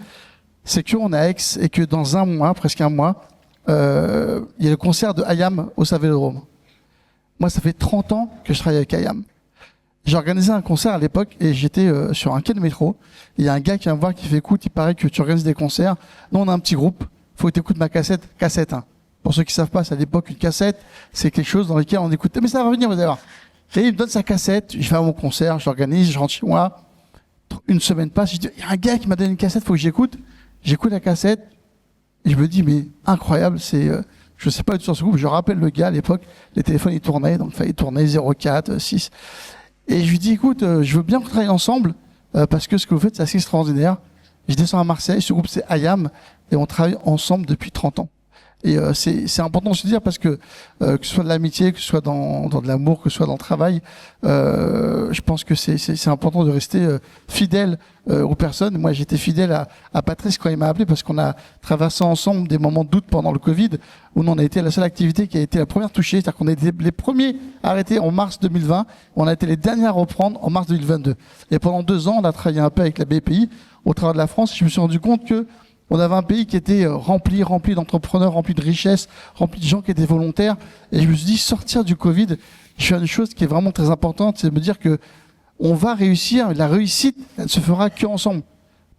c'est qu'on est à Aix et que dans un mois, presque un mois, il y a le concert de IAM au Vélodrome. Moi, ça fait 30 ans que je travaille avec IAM. J'ai organisé un concert à l'époque et j'étais sur un quai de métro. Il y a un gars qui vient me voir qui fait, écoute, il paraît que tu organises des concerts. Nous, on a un petit groupe. Faut que tu écoutes ma cassette 1. Pour ceux qui savent pas, c'est à l'époque une cassette, c'est quelque chose dans lequel on écoute. Mais ça va venir, vous allez voir. Et il me donne sa cassette, je vais à mon concert, je l'organise, je rentre chez moi. Une semaine passe, je dis, il y a un gars qui m'a donné une cassette, faut que j'écoute. J'écoute la cassette et je me dis, mais incroyable, je sais pas du tout sur ce groupe. Je rappelle le gars à l'époque, les téléphones ils tournaient, donc il fallait tourner 04, 6. Et je lui dis, écoute, je veux bien qu'on travaille ensemble parce que ce que vous faites, c'est assez extraordinaire. Je descends à Marseille, ce groupe c'est IAM et on travaille ensemble depuis 30 ans. Et c'est important de se dire parce que ce soit de l'amitié, que ce soit dans de l'amour, que ce soit dans le travail, je pense que c'est important de rester fidèle aux personnes. Moi, j'étais fidèle à Patrice quand il m'a appelé parce qu'on a traversé ensemble des moments de doute pendant le Covid où on a été la seule activité qui a été la première touchée, c'est-à-dire qu'on a été les premiers à arrêter en mars 2020, on a été les derniers à reprendre en mars 2022. Et pendant 2 ans, on a travaillé un peu avec la BPI au travers de la France. Je me suis rendu compte que on avait un pays qui était rempli d'entrepreneurs, rempli de richesses, rempli de gens qui étaient volontaires. Et je me suis dit, sortir du Covid, je fais une chose qui est vraiment très importante, c'est de me dire que on va réussir. La réussite, elle ne se fera qu'ensemble.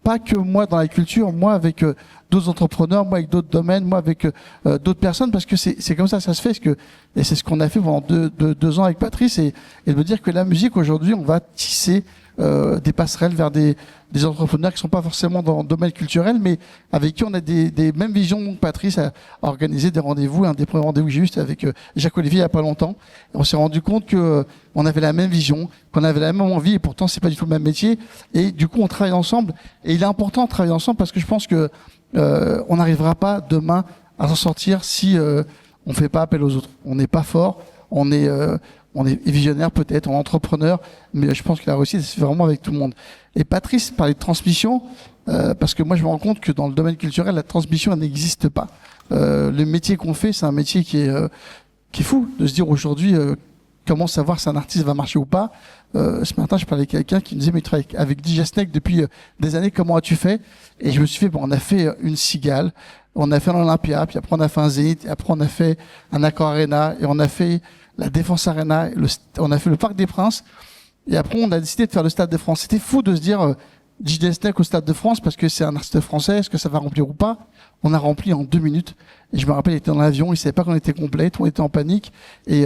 Pas que moi dans la culture, moi avec d'autres entrepreneurs, moi avec d'autres domaines, moi avec d'autres personnes, parce que c'est comme ça se fait. Et c'est ce qu'on a fait pendant 2 ans avec Patrice, et de me dire que la musique aujourd'hui, on va tisser des passerelles vers des entrepreneurs qui sont pas forcément dans le domaine culturel, mais avec qui on a des mêmes visions. Donc Patrice a organisé des rendez-vous. Un des premiers rendez-vous que j'ai eu, c'était avec Jacques Olivier il y a pas longtemps. Et on s'est rendu compte que on avait la même vision, qu'on avait la même envie, et pourtant c'est pas du tout le même métier. Et du coup, on travaille ensemble. Et il est important de travailler ensemble parce que je pense que on n'arrivera pas demain à s'en sortir si on fait pas appel aux autres. On n'est pas fort. On est visionnaire peut-être, on est entrepreneur, mais je pense que la réussite, c'est vraiment avec tout le monde. Et Patrice parlait de transmission, parce que moi je me rends compte que dans le domaine culturel, la transmission, elle n'existe pas. Le métier qu'on fait, c'est un métier qui est fou, de se dire aujourd'hui, comment savoir si un artiste va marcher ou pas. Ce matin, je parlais avec quelqu'un qui me disait, mais tu travailles avec DJ Snake depuis des années, comment as-tu fait? Et je me suis fait, bon, on a fait une Cigale, on a fait l'Olympia, puis après on a fait un Zénith, et après on a fait un Accor Arena, et on a fait la Défense Arena, on a fait le Parc des Princes, et après on a décidé de faire le Stade de France. C'était fou de se dire DJ Snake au Stade de France parce que c'est un artiste français, est-ce que ça va remplir ou pas? On a rempli en 2 minutes. Et je me rappelle, il était dans l'avion, il savait pas qu'on était complet, on était en panique, et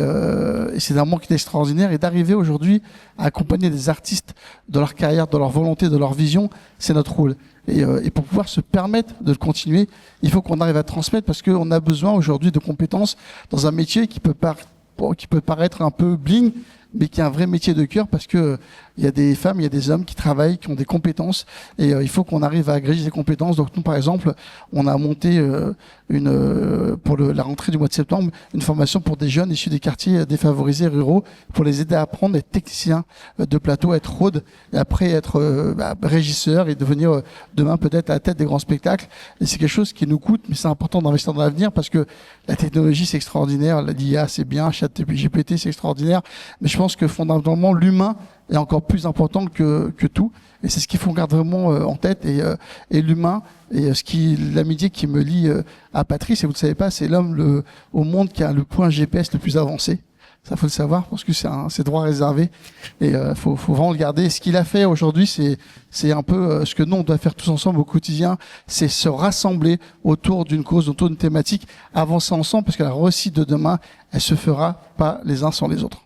c'est un moment qui était extraordinaire. Et d'arriver aujourd'hui à accompagner des artistes dans leur carrière, dans leur volonté, dans leur vision, c'est notre rôle. Et pour pouvoir se permettre de le continuer, il faut qu'on arrive à transmettre parce qu'on a besoin aujourd'hui de compétences dans un métier qui peut paraître un peu bling, mais qui est un vrai métier de cœur parce que il y a des femmes, il y a des hommes qui travaillent, qui ont des compétences, et il faut qu'on arrive à agréger ces compétences. Donc nous, par exemple, on a monté pour la rentrée du mois de septembre, une formation pour des jeunes issus des quartiers défavorisés ruraux pour les aider à apprendre à être technicien de plateau, à être road, et après être régisseur et devenir demain peut-être à la tête des grands spectacles. Et c'est quelque chose qui nous coûte, mais c'est important d'investir dans l'avenir parce que la technologie c'est extraordinaire, l'IA c'est bien, ChatGPT c'est extraordinaire, mais je pense que fondamentalement l'humain est encore plus important que tout, et c'est ce qu'il faut garder vraiment en tête, et l'humain, et l'amitié qui me lie à Patrice, et vous ne savez pas, c'est l'homme au monde qui a le point GPS le plus avancé. Ça faut le savoir parce que c'est droit réservé et faut vraiment le garder. Ce qu'il a fait aujourd'hui, c'est un peu ce que nous on doit faire tous ensemble au quotidien, c'est se rassembler autour d'une cause, autour d'une thématique, avancer ensemble parce que la réussite de demain, elle se fera pas les uns sans les autres.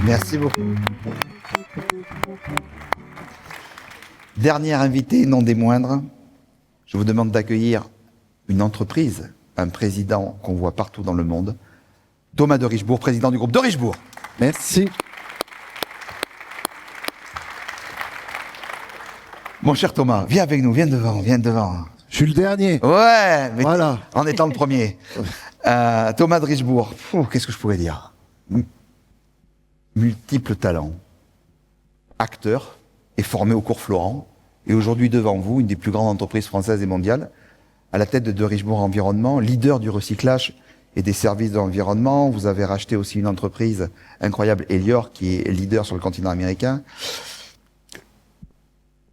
Merci beaucoup. Dernier invité, non des moindres, je vous demande d'accueillir une entreprise, un président qu'on voit partout dans le monde, Thomas de Richebourg, président du groupe de Richebourg.
Merci.
Mon cher Thomas, viens avec nous, viens devant.
Je suis le dernier.
Ouais, mais
voilà.
En étant le premier. Thomas de Richebourg, qu'est-ce que je pourrais dire? Multiples talents, acteur, est formé au cours Florent, et aujourd'hui devant vous, une des plus grandes entreprises françaises et mondiales, à la tête de Richebourg Environnement, leader du recyclage et des services de l'environnement. Vous avez racheté aussi une entreprise incroyable, Elior, qui est leader sur le continent américain.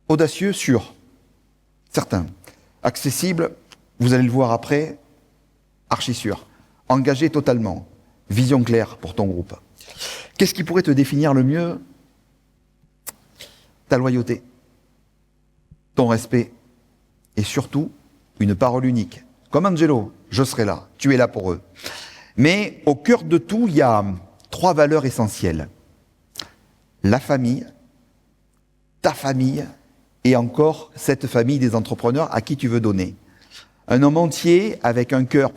Audacieux, sûr. Certain. Accessible, vous allez le voir après, archi sûr. Engagé totalement. Vision claire pour ton groupe. Qu'est-ce qui pourrait te définir le mieux? Ta loyauté, ton respect et surtout une parole unique. Comme Angelo, je serai là, tu es là pour eux. Mais au cœur de tout, il y a 3 valeurs essentielles. La famille, ta famille et encore cette famille des entrepreneurs à qui tu veux donner. Un homme entier avec un cœur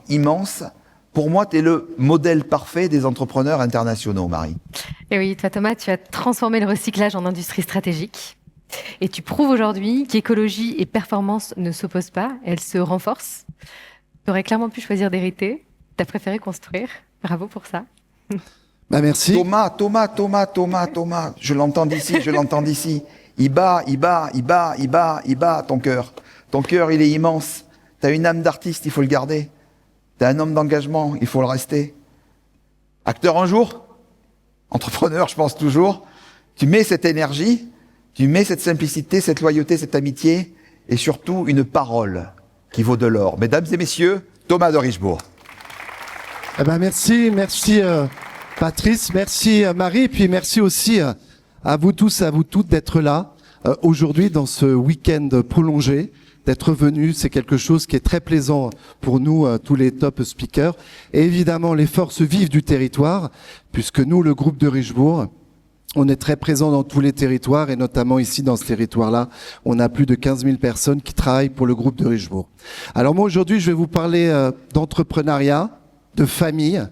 immense. Pour moi, tu es le modèle parfait des entrepreneurs internationaux, Marie.
Et oui, toi Thomas, tu as transformé le recyclage en industrie stratégique. Et tu prouves aujourd'hui qu'écologie et performance ne s'opposent pas, elles se renforcent. Tu aurais clairement pu choisir d'hériter, tu as préféré construire. Bravo pour ça.
Bah merci.
Thomas, je l'entends d'ici, Il bat ton cœur. Ton cœur, il est immense. Tu as une âme d'artiste, il faut le garder. Tu es un homme d'engagement, il faut le rester. Acteur un jour, entrepreneur, je pense toujours. Tu mets cette énergie, tu mets cette simplicité, cette loyauté, cette amitié, et surtout une parole qui vaut de l'or. Mesdames et messieurs, Thomas de Richebourg.
Eh ben merci Patrice, merci Marie, et puis merci aussi à vous tous et à vous toutes d'être là aujourd'hui dans ce week-end prolongé. D'être venu, c'est quelque chose qui est très plaisant pour nous, tous les top speakers, et évidemment les forces vives du territoire, puisque nous, le groupe de Richebourg, on est très présent dans tous les territoires, et notamment ici dans ce territoire-là, on a plus de 15 000 personnes qui travaillent pour le groupe de Richebourg. Alors moi aujourd'hui, je vais vous parler d'entrepreneuriat, de famille,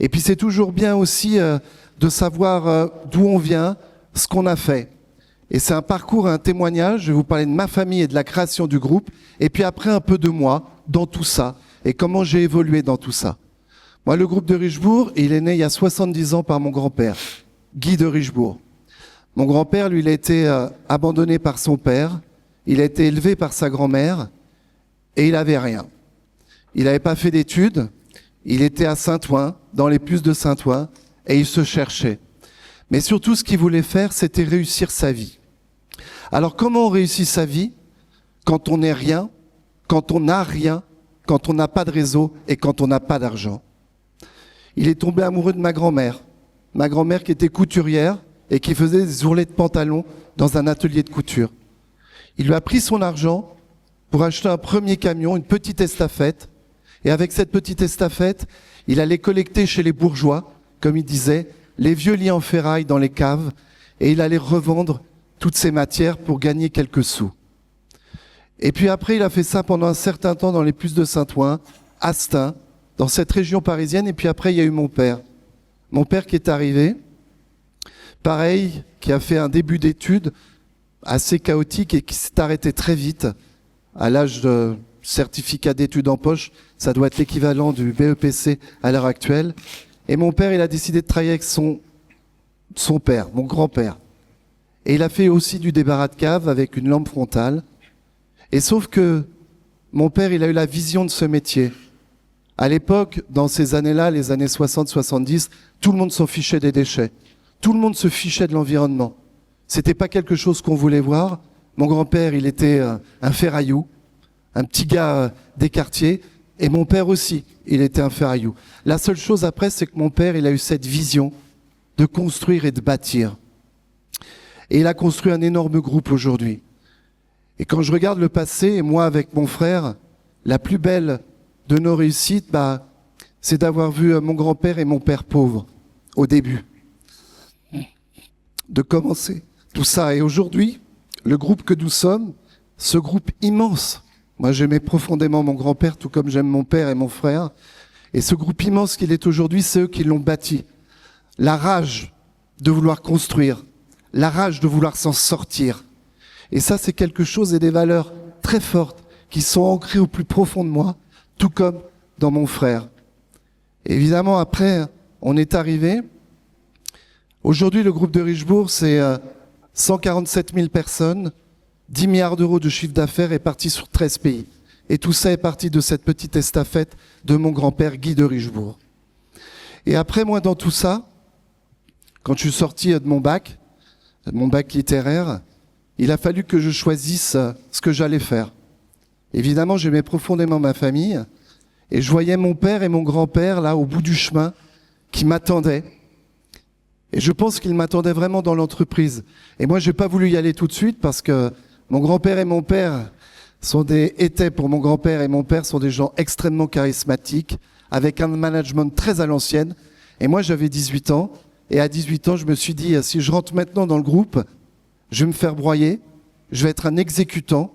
et puis c'est toujours bien aussi de savoir d'où on vient, ce qu'on a fait. Et c'est un parcours, un témoignage. Je vais vous parler de ma famille et de la création du groupe. Et puis après, un peu de moi dans tout ça. Et comment j'ai évolué dans tout ça. Moi, le groupe de Richebourg, il est né il y a 70 ans par mon grand-père, Guy de Richebourg. Mon grand-père, lui, il a été abandonné par son père. Il a été élevé par sa grand-mère. Et il avait rien. Il n'avait pas fait d'études. Il était à Saint-Ouen, dans les puces de Saint-Ouen. Et il se cherchait. Mais surtout, ce qu'il voulait faire, c'était réussir sa vie. Alors, comment on réussit sa vie quand on n'est rien, quand on n'a rien, quand on n'a pas de réseau et quand on n'a pas d'argent? Il est tombé amoureux de ma grand-mère qui était couturière et qui faisait des ourlets de pantalons dans un atelier de couture. Il lui a pris son argent pour acheter un premier camion, une petite estafette, et avec cette petite estafette, il allait collecter chez les bourgeois, comme il disait, les vieux lits en ferraille dans les caves, et il allait revendre toutes ces matières pour gagner quelques sous. Et puis après, il a fait ça pendant un certain temps dans les puces de Saint-Ouen, Astin, dans cette région parisienne, et puis après, il y a eu mon père. Mon père qui est arrivé, pareil, qui a fait un début d'études assez chaotique et qui s'est arrêté très vite, à l'âge de certificat d'études en poche, ça doit être l'équivalent du BEPC à l'heure actuelle. Et mon père, il a décidé de travailler avec son père, mon grand-père. Et il a fait aussi du débarras de cave avec une lampe frontale. Et sauf que mon père, il a eu la vision de ce métier. À l'époque, dans ces années-là, les années 60-70, tout le monde s'en fichait des déchets. Tout le monde se fichait de l'environnement. C'était pas quelque chose qu'on voulait voir. Mon grand-père, il était un ferraillou, un petit gars des quartiers. Et mon père aussi, il était un ferraillou. La seule chose après, c'est que mon père, il a eu cette vision de construire et de bâtir. Et il a construit un énorme groupe aujourd'hui. Et quand je regarde le passé, et moi avec mon frère, la plus belle de nos réussites, c'est d'avoir vu mon grand-père et mon père pauvres au début. De commencer tout ça. Et aujourd'hui, le groupe que nous sommes, ce groupe immense. Moi, j'aimais profondément mon grand-père, tout comme j'aime mon père et mon frère. Et ce groupe immense qu'il est aujourd'hui, c'est eux qui l'ont bâti. La rage de vouloir construire, la rage de vouloir s'en sortir. Et ça, c'est quelque chose et des valeurs très fortes qui sont ancrées au plus profond de moi, tout comme dans mon frère. Et évidemment, après, on est arrivé. Aujourd'hui, le groupe de Richebourg, c'est 147 000 personnes, 10 milliards d'euros de chiffre d'affaires répartis sur 13 pays. Et tout ça est parti de cette petite estafette de mon grand-père Guy de Richebourg. Et après, moi, dans tout ça, quand je suis sorti de mon bac littéraire, il a fallu que je choisisse ce que j'allais faire. Évidemment, j'aimais profondément ma famille, et je voyais mon père et mon grand-père, là, au bout du chemin, qui m'attendaient. Et je pense qu'ils m'attendaient vraiment dans l'entreprise. Et moi, j'ai pas voulu y aller tout de suite parce que mon grand-père et mon père étaient pour mon grand-père et mon père sont des gens extrêmement charismatiques, avec un management très à l'ancienne. Et moi, j'avais 18 ans. Et à 18 ans, je me suis dit, si je rentre maintenant dans le groupe, je vais me faire broyer, je vais être un exécutant.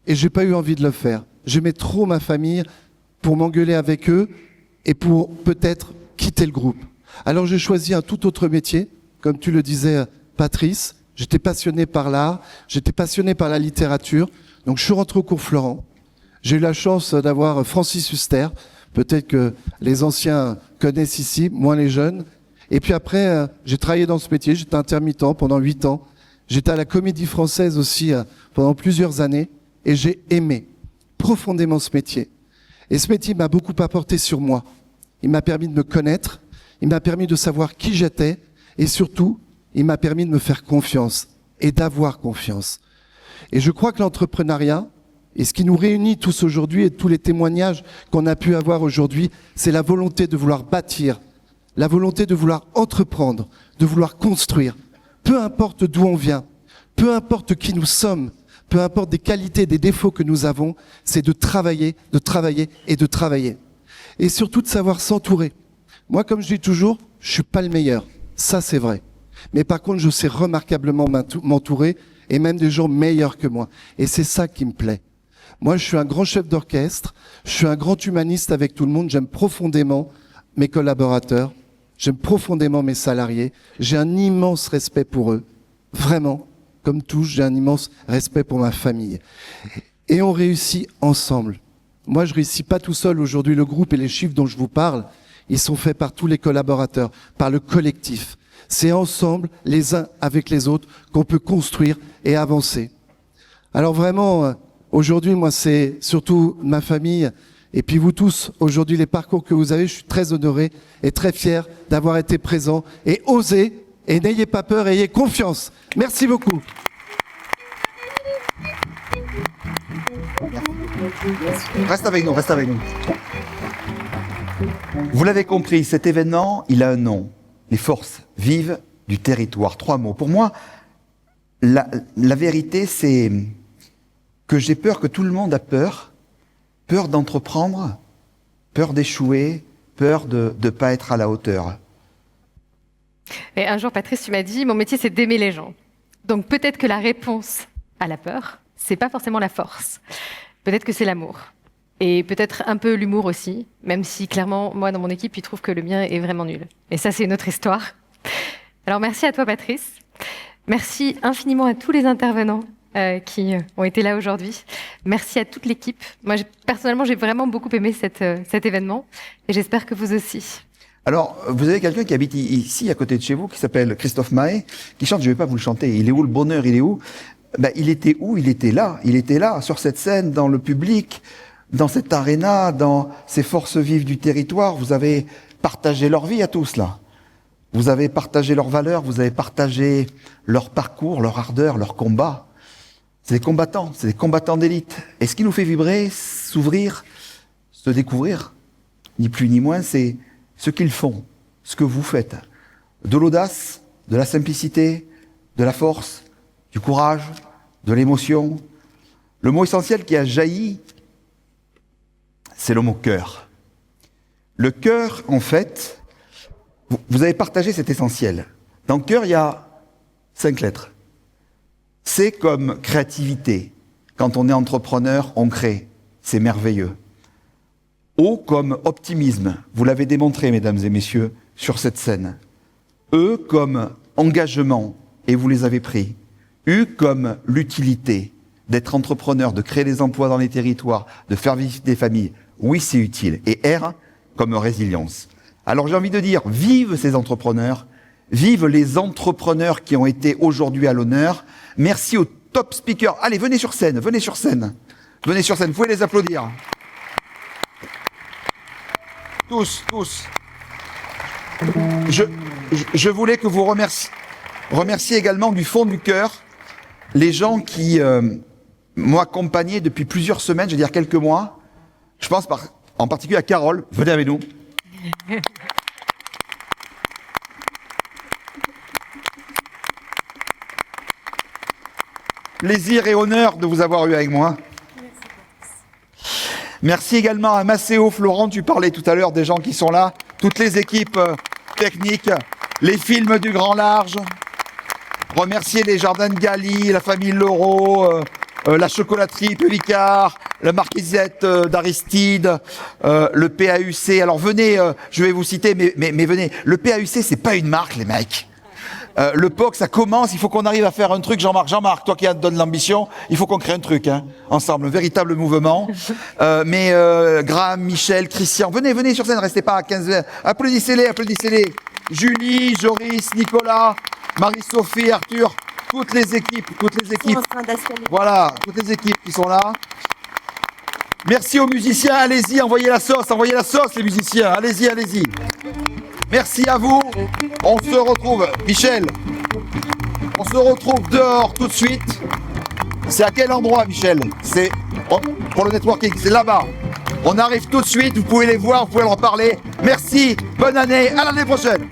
Et j'ai pas eu envie de le faire. J'aimais trop ma famille pour m'engueuler avec eux et pour peut-être quitter le groupe. Alors j'ai choisi un tout autre métier, comme tu le disais, Patrice. J'étais passionné par l'art, j'étais passionné par la littérature. Donc je suis rentré au cours Florent. J'ai eu la chance d'avoir Francis Huster. Peut-être que les anciens connaissent ici, moins les jeunes. Et puis après, j'ai travaillé dans ce métier. J'étais intermittent pendant 8 ans. J'étais à la Comédie Française aussi pendant plusieurs années. Et j'ai aimé profondément ce métier. Et ce métier m'a beaucoup apporté sur moi. Il m'a permis de me connaître. Il m'a permis de savoir qui j'étais. Et surtout, il m'a permis de me faire confiance et d'avoir confiance. Et je crois que l'entrepreneuriat, et ce qui nous réunit tous aujourd'hui et tous les témoignages qu'on a pu avoir aujourd'hui, c'est la volonté de vouloir bâtir, la volonté de vouloir entreprendre, de vouloir construire. Peu importe d'où on vient, peu importe qui nous sommes, peu importe des qualités, des défauts que nous avons, c'est de travailler, de travailler et de travailler. Et surtout de savoir s'entourer. Moi, comme je dis toujours, je suis pas le meilleur. Ça, c'est vrai. Mais par contre, je sais remarquablement m'entourer et même des gens meilleurs que moi. Et c'est ça qui me plaît. Moi, je suis un grand chef d'orchestre. Je suis un grand humaniste avec tout le monde. J'aime profondément mes collaborateurs. J'aime profondément mes salariés. J'ai un immense respect pour eux. Vraiment. Comme tous, j'ai un immense respect pour ma famille. Et on réussit ensemble. Moi, je réussis pas tout seul. Aujourd'hui, le groupe et les chiffres dont je vous parle, ils sont faits par tous les collaborateurs, par le collectif. C'est ensemble, les uns avec les autres, qu'on peut construire et avancer. Alors vraiment, aujourd'hui, moi, c'est surtout ma famille et puis vous tous, aujourd'hui, les parcours que vous avez, je suis très honoré et très fier d'avoir été présent et osé. Et n'ayez pas peur, ayez confiance. Merci beaucoup.
Reste avec nous, reste avec nous. Vous l'avez compris, cet événement, il a un nom. Les forces vives du territoire. 3 mots. Pour moi, la vérité, c'est que j'ai peur que tout le monde a peur. Peur d'entreprendre, peur d'échouer, peur de ne pas être à la hauteur.
Et un jour, Patrice, tu m'as dit, mon métier, c'est d'aimer les gens. Donc peut-être que la réponse à la peur, c'est pas forcément la force. Peut-être que c'est l'amour. Et peut-être un peu l'humour aussi, même si clairement, moi, dans mon équipe, ils trouvent que le mien est vraiment nul. Et ça, c'est une autre histoire. Alors merci à toi, Patrice. Merci infiniment à tous les intervenants qui ont été là aujourd'hui. Merci à toute l'équipe. Moi, personnellement, j'ai vraiment beaucoup aimé cet événement. Et j'espère que vous aussi.
Alors, vous avez quelqu'un qui habite ici, à côté de chez vous, qui s'appelle Christophe Mahé, qui chante, je ne vais pas vous le chanter, il est où le bonheur, il est où? Il était où? Il était là, sur cette scène, dans le public, dans cette aréna, dans ces forces vives du territoire. Vous avez partagé leur vie à tous, là. Vous avez partagé leurs valeurs, vous avez partagé leur parcours, leur ardeur, leur combat. C'est des combattants d'élite. Et ce qui nous fait vibrer, s'ouvrir, se découvrir, ni plus ni moins, c'est ce qu'ils font, ce que vous faites. De l'audace, de la simplicité, de la force, du courage, de l'émotion. Le mot essentiel qui a jailli, c'est le mot cœur. Le cœur, en fait, vous avez partagé cet essentiel. Dans le cœur, il y a 5 lettres. C'est comme créativité. Quand on est entrepreneur, on crée. C'est merveilleux. O comme optimisme. Vous l'avez démontré, mesdames et messieurs, sur cette scène. E comme engagement. Et vous les avez pris. U comme l'utilité. D'être entrepreneur, de créer des emplois dans les territoires, de faire vivre des familles. Oui, c'est utile. Et R comme résilience. Alors j'ai envie de dire, vive ces entrepreneurs, vive les entrepreneurs qui ont été aujourd'hui à l'honneur. Merci aux top speakers. Allez, venez sur scène, venez sur scène. Venez sur scène, vous pouvez les applaudir. Tous. Je voulais que vous remerciez également du fond du cœur les gens qui m'ont accompagné depuis plusieurs semaines, je veux dire quelques mois. Je pense en particulier à Carole. Venez avec nous. Plaisir et honneur de vous avoir eu avec moi. Merci également à Macéo, Florent, tu parlais tout à l'heure des gens qui sont là, toutes les équipes techniques, les films du grand large. Remercier les Jardins de Galie, la famille Leroux, la chocolaterie Pélicard, la marquisette d'Aristide, le PAUC. Alors venez, je vais vous citer, mais venez. Le PAUC, c'est pas une marque, les mecs. Le POC, ça commence, il faut qu'on arrive à faire un truc, Jean-Marc, toi qui donne l'ambition, il faut qu'on crée un truc, hein, ensemble, un véritable mouvement. Graham, Michel, Christian, venez sur scène, restez pas à 15 heures. Applaudissez-les. Julie, Joris, Nicolas, Marie-Sophie, Arthur, toutes les équipes. Voilà, toutes les équipes qui sont là. Merci aux musiciens, allez-y, envoyez la sauce les musiciens, allez-y. Merci à vous. On se retrouve, Michel. On se retrouve dehors tout de suite. C'est à quel endroit, Michel? C'est pour le networking, c'est là-bas. On arrive tout de suite, vous pouvez les voir, vous pouvez leur parler. Merci, bonne année, à l'année prochaine.